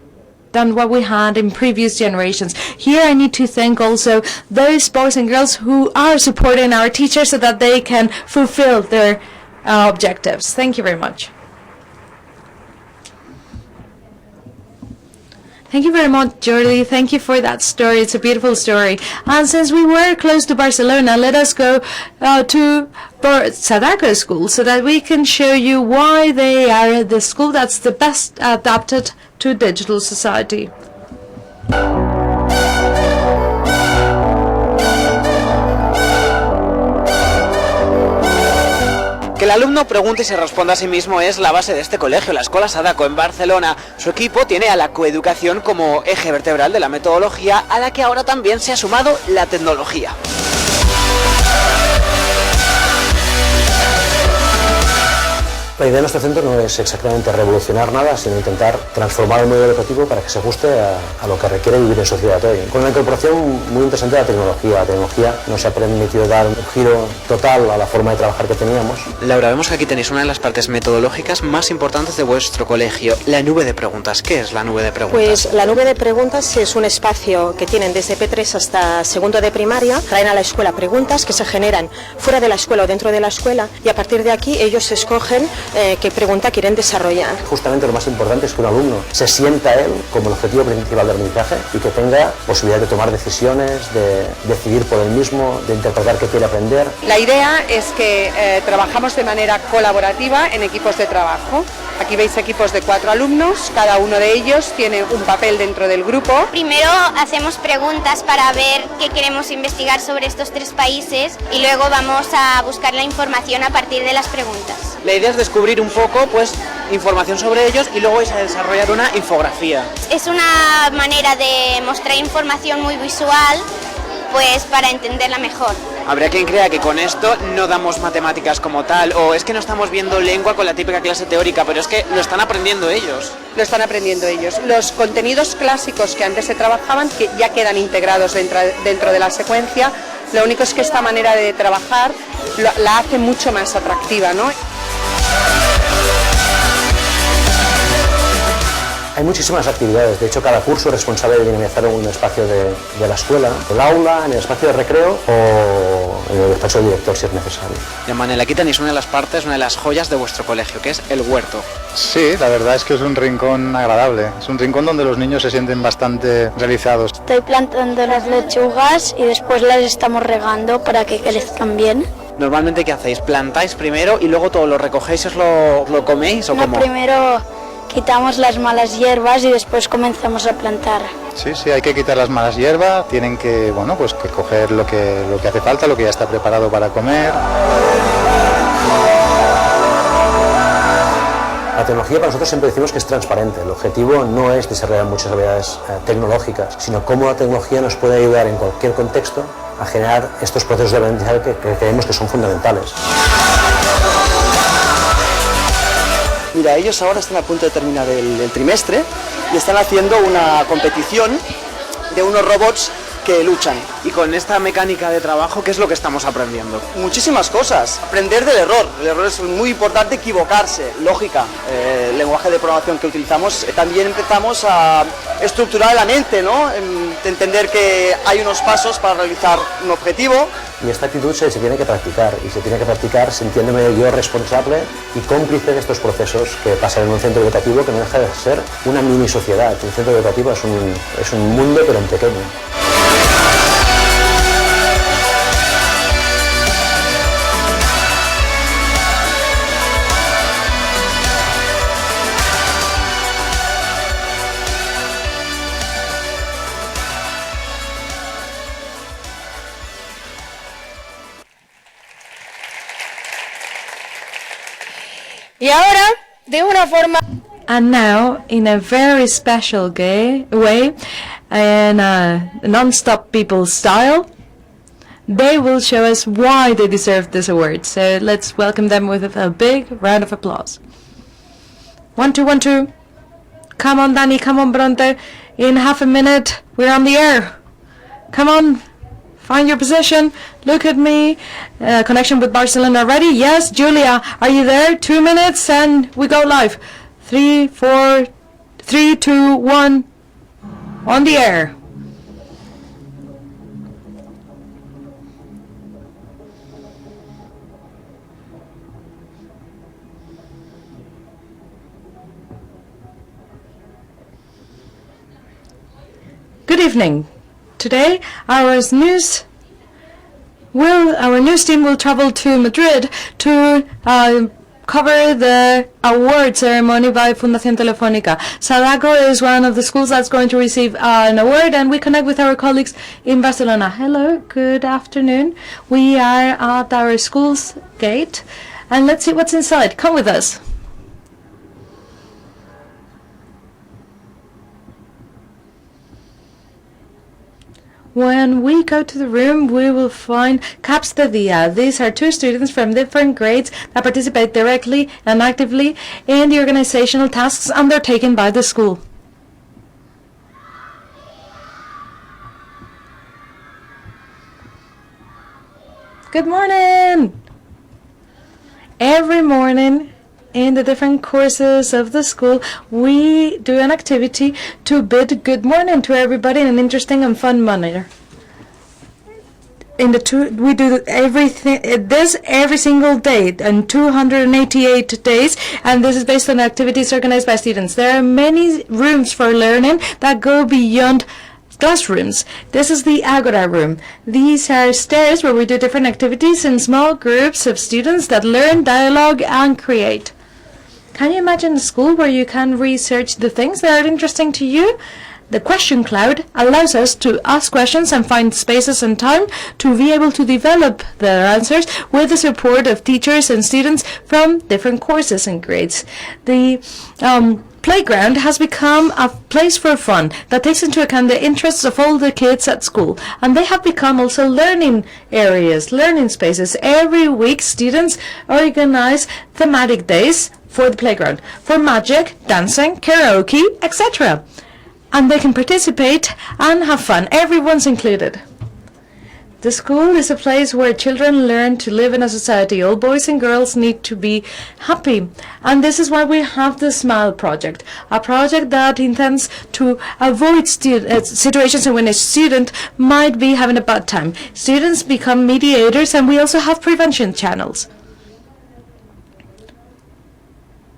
than what we had in previous generations. Here I need to thank also those boys and girls who are supporting our teachers so that they can fulfill their objectives. Thank you very much. Thank you very much, Jordi. Thank you for that story. It's a beautiful story. And since we were close to Barcelona, let us go to Sadako School so that we can show you why they are the school that's the best adapted to digital society. Que el alumno pregunte y se responda a sí mismo es la base de este colegio, la Escuela Sadako en Barcelona. Su equipo tiene a la coeducación como eje vertebral de la metodología, a la que ahora también se ha sumado la tecnología. La idea de nuestro centro no es exactamente revolucionar nada, sino intentar transformar el modelo educativo para que se ajuste a lo que requiere vivir en sociedad hoy. Con la incorporación muy interesante de la tecnología nos ha permitido dar un giro total a la forma de trabajar que teníamos. Laura, vemos que aquí tenéis una de las partes metodológicas más importantes de vuestro colegio, la nube de preguntas. ¿Qué es la nube de preguntas? Pues la nube de preguntas es un espacio que tienen desde P3 hasta segundo de primaria. Traen a la escuela preguntas que se generan fuera de la escuela o dentro de la escuela y a partir de aquí ellos escogen qué pregunta quieren desarrollar. Justamente lo más importante es que un alumno se sienta él como el objetivo principal del aprendizaje y que tenga posibilidad de tomar decisiones, de decidir por él mismo, de interpretar qué quiere aprender. La idea es que trabajamos de manera colaborativa en equipos de trabajo. Aquí veis equipos de 4 alumnos, cada uno de ellos tiene un papel dentro del grupo. Primero hacemos preguntas para ver qué queremos investigar sobre estos 3 países y luego vamos a buscar la información a partir de las preguntas. La idea es descubrir un poco, pues, información sobre ellos y luego vais a desarrollar una infografía. Es una manera de mostrar información muy visual, pues para entenderla mejor. Habría quien crea que con esto no damos matemáticas como tal, o es que no estamos viendo lengua con la típica clase teórica, pero es que lo están aprendiendo ellos. Lo están aprendiendo ellos. Los contenidos clásicos que antes se trabajaban, que ya quedan integrados dentro de la secuencia, lo único es que esta manera de trabajar la hace mucho más atractiva, ¿no? Hay muchísimas actividades, de hecho cada curso es responsable de dinamizar un espacio de la escuela, el aula, en el espacio de recreo o en el despacho del director si es necesario. Y Manel, aquí tenéis una de las partes, una de las joyas de vuestro colegio, que es el huerto. Sí, la verdad es que es un rincón agradable, es un rincón donde los niños se sienten bastante realizados. Estoy plantando las lechugas y después las estamos regando para que crezcan bien. Normalmente, ¿qué hacéis? ¿Plantáis primero y luego todo lo recogéis y os lo coméis o cómo? Primero quitamos las malas hierbas y después comenzamos a plantar. Sí, hay que quitar las malas hierbas, tienen que, pues que coger lo que hace falta, lo que ya está preparado para comer. La tecnología para nosotros siempre decimos que es transparente. El objetivo no es desarrollar muchas habilidades tecnológicas, sino cómo la tecnología nos puede ayudar en cualquier contexto a generar estos procesos de aprendizaje que creemos que son fundamentales. Mira, ellos ahora están a punto de terminar el trimestre y están haciendo una competición de unos robots que luchan. Y con esta mecánica de trabajo, ¿qué es lo que estamos aprendiendo? Muchísimas cosas. Aprender del error. El error es muy importante, equivocarse. Lógica, el lenguaje de programación que utilizamos. También empezamos a estructurar la mente, ¿no? Entender que hay unos pasos para realizar un objetivo. Y esta actitud se tiene que practicar, y se tiene que practicar sintiéndome yo responsable y cómplice de estos procesos que pasan en un centro educativo que no deja de ser una mini sociedad. Un centro educativo es un mundo pero en pequeño. Y ahora, de una forma... And now, in a very special way, in a non-stop people style, they will show us why they deserve this award. So let's welcome them with a big round of applause. 1, 2, 1, 2. Come on, Danny, come on, Bronte. In half a minute, we're on the air. Come on. Find your position. Look at me. Connection with Barcelona ready? Yes, Julia, are you there? 2 minutes and we go live. 3, 4, 3, 2, 1. On the air. Good evening. Today, our news team will travel to Madrid to cover the award ceremony by Fundación Telefónica. Sadaco is one of the schools that's going to receive an award, and we connect with our colleagues in Barcelona. Hello, good afternoon. We are at our school's gate, and let's see what's inside. Come with us. When we go to the room, we will find Caps de Dia. These are 2 students from different grades that participate directly and actively in the organizational tasks undertaken by the school. Good morning! Every morning, in the different courses of the school, we do an activity to bid good morning to everybody in an interesting and fun manner. We do this every single day, and 288 days, and this is based on activities organized by students. There are many rooms for learning that go beyond classrooms. This is the Agora room. These are stairs where we do different activities in small groups of students that learn, dialogue, and create. Can you imagine a school where you can research the things that are interesting to you? The question cloud allows us to ask questions and find spaces and time to be able to develop their answers with the support of teachers and students from different courses and grades. The playground has become a place for fun that takes into account the interests of all the kids at school, and they have become also learning areas, learning spaces. Every week students organize thematic days for the playground, for magic, dancing, karaoke, etc. And they can participate and have fun. Everyone's included. The school is a place where children learn to live in a society. All boys and girls need to be happy. And this is why we have the SMILE project, a project that intends to avoid situations in which a student might be having a bad time. Students become mediators, and we also have prevention channels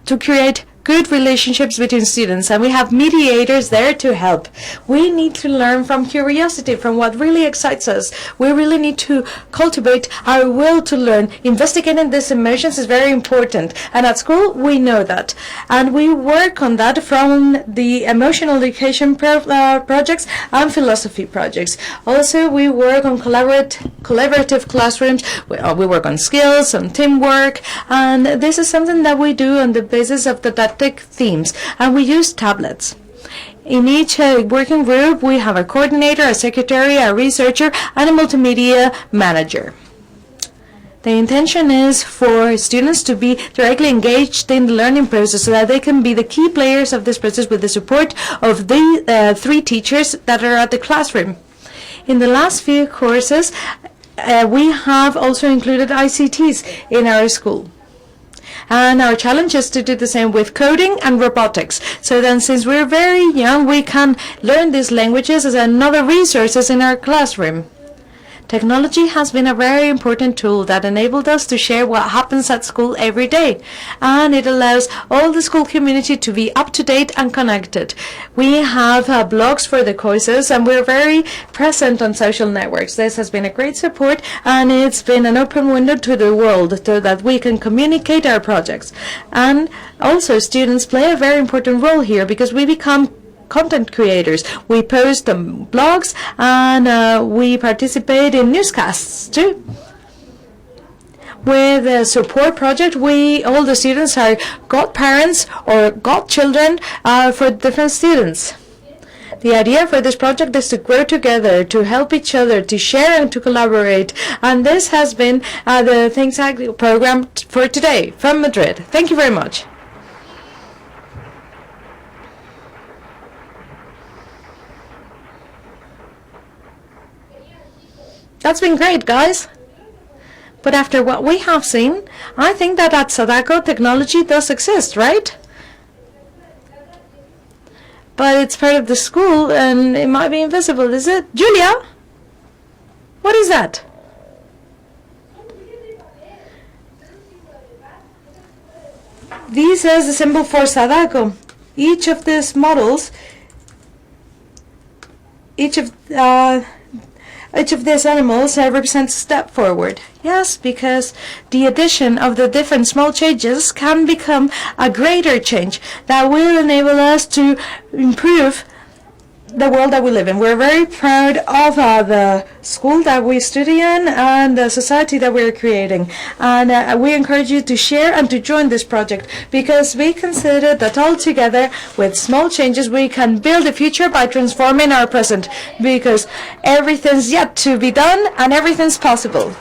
to create good relationships between students, and we have mediators there to help. We need to learn from curiosity, from what really excites us. We really need to cultivate our will to learn. Investigating these emotions is very important, and at school we know that. And we work on that from the emotional education projects and philosophy projects. Also, we work on collaborative classrooms. We work on skills and teamwork, and this is something that we do on the basis of the themes, and we use tablets. In each working group, we have a coordinator, a secretary, a researcher, and a multimedia manager. The intention is for students to be directly engaged in the learning process so that they can be the key players of this process with the support of the 3 teachers that are at the classroom. In the last few courses, we have also included ICTs in our school. And our challenge is to do the same with coding and robotics. So then, since we're very young, we can learn these languages as another resources in our classroom. Technology has been a very important tool that enabled us to share what happens at school every day, and it allows all the school community to be up to date and connected. We have blogs for the courses, and we're very present on social networks. This has been a great support, and it's been an open window to the world so that we can communicate our projects. And also, students play a very important role here because we become content creators. We post on blogs, and we participate in newscasts too. With the support project, all the students are godparents or godchildren for different students. The idea for this project is to grow together, to help each other, to share and to collaborate. And this has been the Think Tank program for today from Madrid. Thank you very much. That's been great, guys. But after what we have seen, I think that at Sadaco technology does exist, right? but it's part of the school and it might be invisible, is it? Julia? What is that? This is the symbol for Sadako. Each of these models, each of these animals represents a step forward. Yes, because the addition of the different small changes can become a greater change that will enable us to improve the world that we live in. We're very proud of the school that we study in and the society that we're creating. And we encourage you to share and to join this project because we consider that all together with small changes we can build a future by transforming our present, because everything's yet to be done and everything's possible.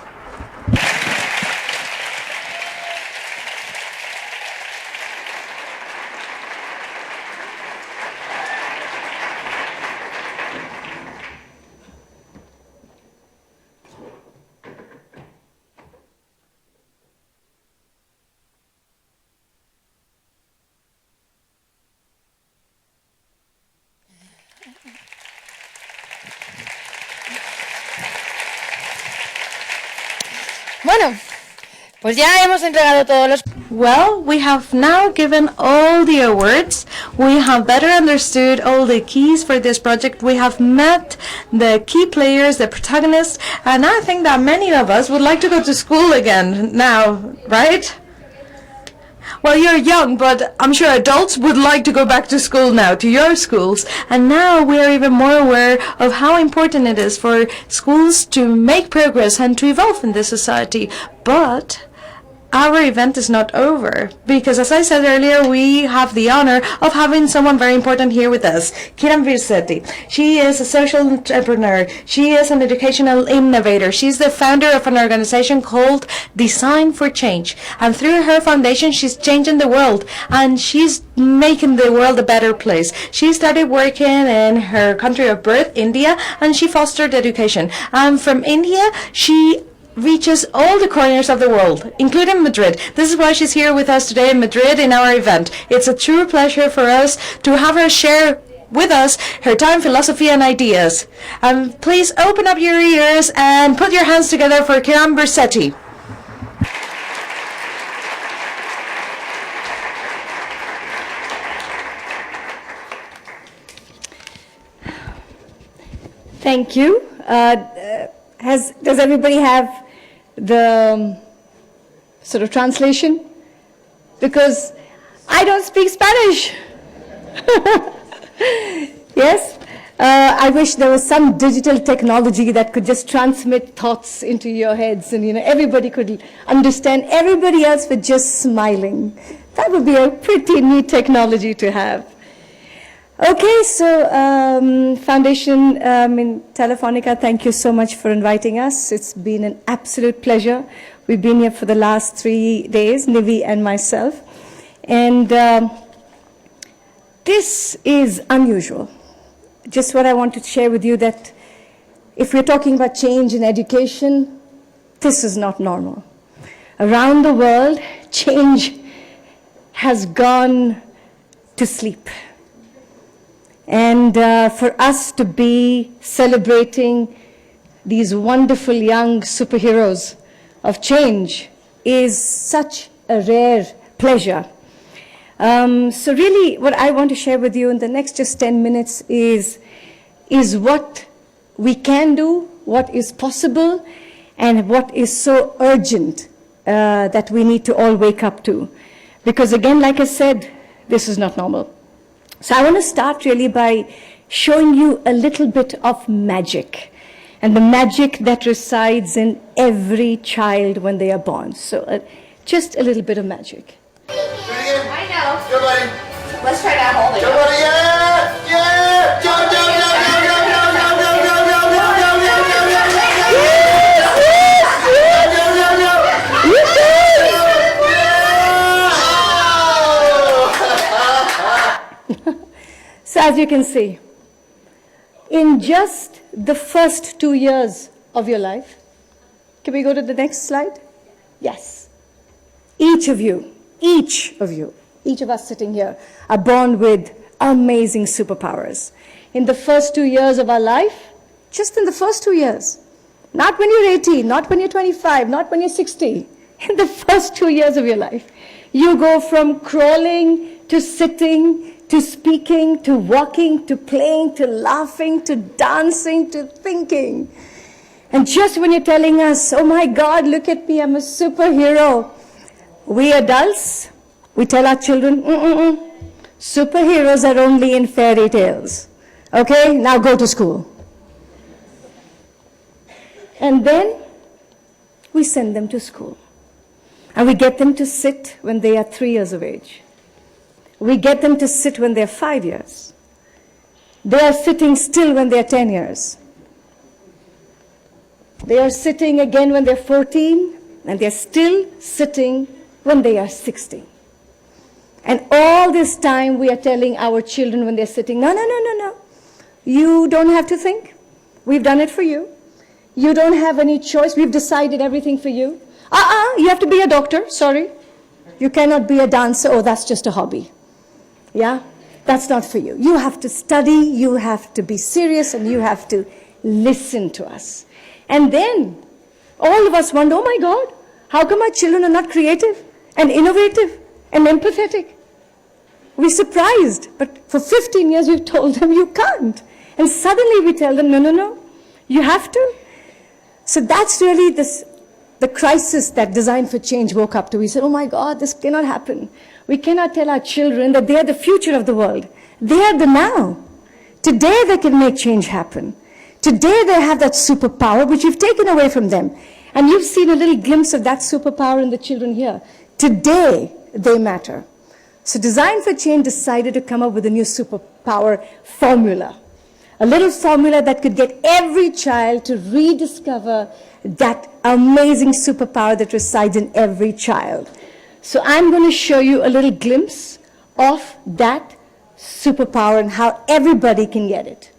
Bueno, pues ya hemos entregado todos los... Well, we have now given all the awards. We have better understood all the keys for this project. We have met the key players, the protagonists, and I think that many of us would like to go to school again now, right? Well, you're young, but I'm sure adults would like to go back to school now, to your schools. And now we are even more aware of how important it is for schools to make progress and to evolve in this society. But our event is not over, because as I said earlier, we have the honor of having someone very important here with us, Kiran Virsetti. She is a social entrepreneur. She is an educational innovator. She's the founder of an organization called Design for Change. And through her foundation, she's changing the world, and she's making the world a better place. She started working in her country of birth, India, and she fostered education. And from India, she reaches all the corners of the world, including Madrid. This is why she's here with us today in Madrid in our event. It's a true pleasure for us to have her share with us her time, philosophy, and ideas. Please open up your ears and put your hands together for Kiran Virsetti. Thank you. Does everybody have the sort of translation? Because I don't speak Spanish. Yes? I wish there was some digital technology that could just transmit thoughts into your heads and, everybody could understand everybody else with just smiling. That would be a pretty neat technology to have. Okay, so Foundation Telefónica, thank you so much for inviting us. It's been an absolute pleasure. We've been here for the last 3 days, Nivi and myself. And this is unusual. Just what I want to share with you, that if we're talking about change in education, this is not normal. Around the world, change has gone to sleep. And for us to be celebrating these wonderful young superheroes of change is such a rare pleasure. So really what I want to share with you in the next just 10 minutes is what we can do, what is possible, and what is so urgent that we need to all wake up to. Because again, like I said, this is not normal. So I want to start really by showing you a little bit of magic, and the magic that resides in every child when they are born. So just a little bit of magic. I know. Go, buddy. Let's try that whole thing. Go, buddy. Yeah! Yeah! Jump, jump, jump, jump, jump, jump, jump, jump, jump, jump, jump, jump, So as you can see, in just the first 2 years of your life, can we go to the next slide? Yes. Each of us sitting here are born with amazing superpowers. In the first 2 years of our life, just in the first 2 years, not when you're 18, not when you're 25, not when you're 60, in the first 2 years of your life, you go from crawling to sitting to speaking to walking to playing to laughing to dancing to thinking. And just when you're telling us, oh my God, look at me, I'm a superhero, we adults, we tell our children, superheroes are only in fairy tales. Okay, now go to school. And then we send them to school. And we get them to sit when they are 3 years of age. We get them to sit when they're 5 years. They are sitting still when they're 10 years. They are sitting again when they're 14, and they're still sitting when they are 60. And all this time we are telling our children when they're sitting, no. You don't have to think. We've done it for you. You don't have any choice. We've decided everything for you. You have to be a doctor. Sorry. You cannot be a dancer. Oh, that's just a hobby. Yeah? That's not for you. You have to study. You have to be serious. And you have to listen to us. And then all of us wonder, oh my God, how come our children are not creative and innovative and empathetic? We're surprised. But for 15 years we've told them you can't. And suddenly we tell them, no, you have to. So that's really the crisis that Design for Change woke up to. We said, oh my God, this cannot happen. We cannot tell our children that they are the future of the world. They are the now. Today they can make change happen. Today they have that superpower which you've taken away from them. And you've seen a little glimpse of that superpower in the children here. Today they matter. So Design for Change decided to come up with a new superpower formula. A little formula that could get every child to rediscover that amazing superpower that resides in every child. So I'm going to show you a little glimpse of that superpower and how everybody can get it.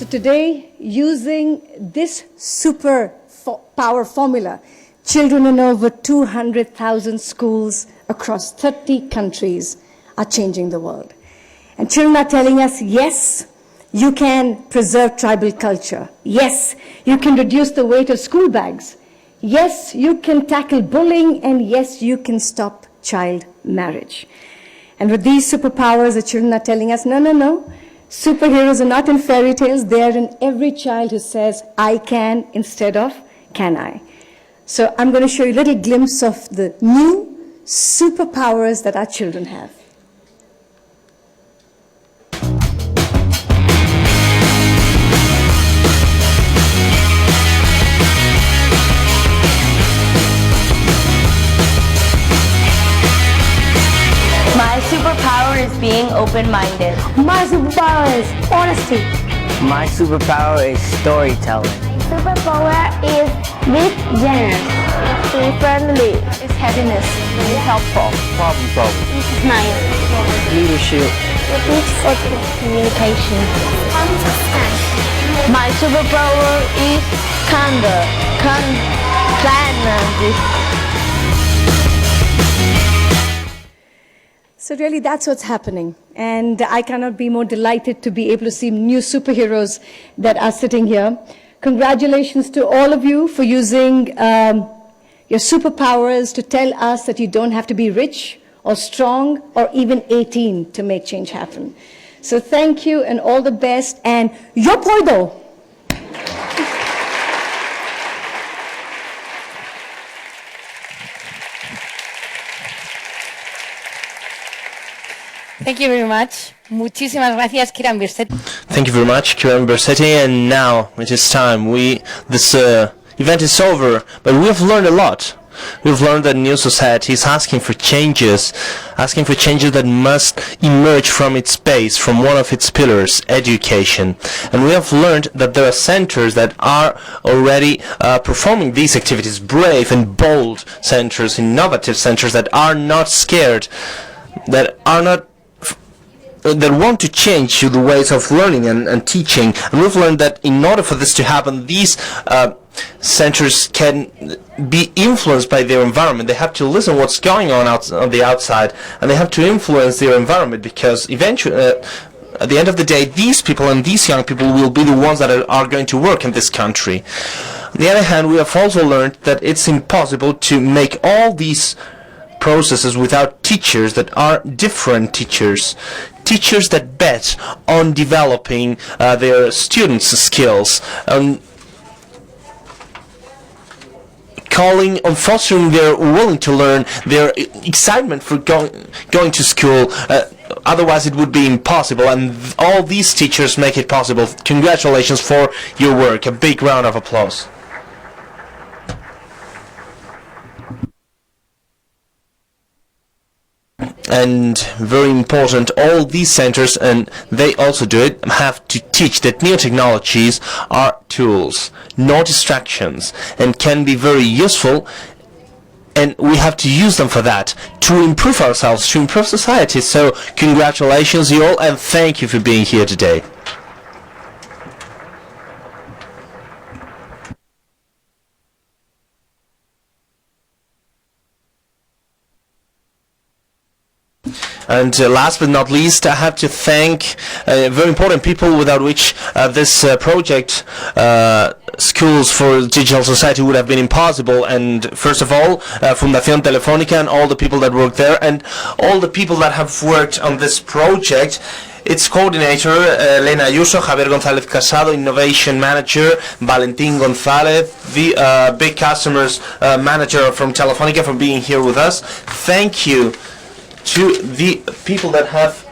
Today, using this superpower formula, children in over 200,000 schools across 30 countries are changing the world. And children are telling us, yes, you can preserve tribal culture. Yes, you can reduce the weight of school bags. Yes, you can tackle bullying. And yes, you can stop child marriage. And with these superpowers, the children are telling us, no. Superheroes are not in fairy tales. They are in every child who says, I can instead of can I. So I'm going to show you a little glimpse of the new superpowers that our children have. My superpower is being open-minded. My superpower is honesty. My superpower is storytelling. superpower is be generous, be friendly, is happiness, be helpful, problem solving, smile, leadership, communication. My superpower is candor, kindness. So really that's what's happening. And I cannot be more delighted to be able to see new superheroes that are sitting here. Congratulations to all of you for using your superpowers to tell us that you don't have to be rich or strong or even 18 to make change happen. So thank you and all the best, and yo puedo! Thank you very much. Muchísimas gracias, Kiran Birsetti. Thank you very much, Kiran Birsetti. And now it is time. This event is over, but we have learned a lot. We've learned that new society is asking for changes that must emerge from its base, from one of its pillars, education. And we have learned that there are centers that are already performing these activities, brave and bold centers, innovative centers that are not scared, that want to change the ways of learning and teaching. And we've learned that in order for this to happen, these centers can be influenced by their environment. They have to listen what's going on the outside, and they have to influence their environment, because eventually, at the end of the day, these people and these young people will be the ones that are going to work in this country. On the other hand, we have also learned that it's impossible to make all these processes without teachers that are different teachers that bet on developing their students' skills, on fostering their willing to learn, their excitement for going to school. Otherwise it would be impossible, and all these teachers make it possible. Congratulations for your work. A big round of applause. And very important, all these centers, and they also do it, have to teach that new technologies are tools, not distractions, and can be very useful, and we have to use them for that, to improve ourselves, to improve society. So congratulations you all, and thank you for being here today. And last but not least, I have to thank very important people without which this project, Schools for Digital Society, would have been impossible. And first of all, Fundación Telefónica and all the people that work there, and all the people that have worked on this project. Its coordinator, Elena Ayuso, Javier González Casado, Innovation Manager, Valentín González, the Big Customers Manager from Telefónica, for being here with us. Thank you to the people that have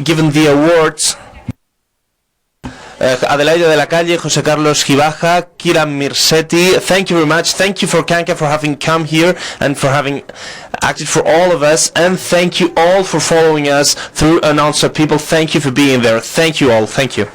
given the awards. Adelaida de la Calle, José Carlos Gibaja, Kiran Birsetti, thank you very much. Thank you for Kanka for having come here and for having acted for all of us, and thank you all for following us through Announcer People. Thank you for being there. Thank you all. Thank you.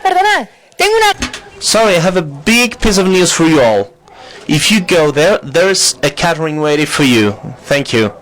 Perdonad. Tengo una... Sorry, I have a big piece of news for you all. If you go there, there's a catering waiting for you. Thank you.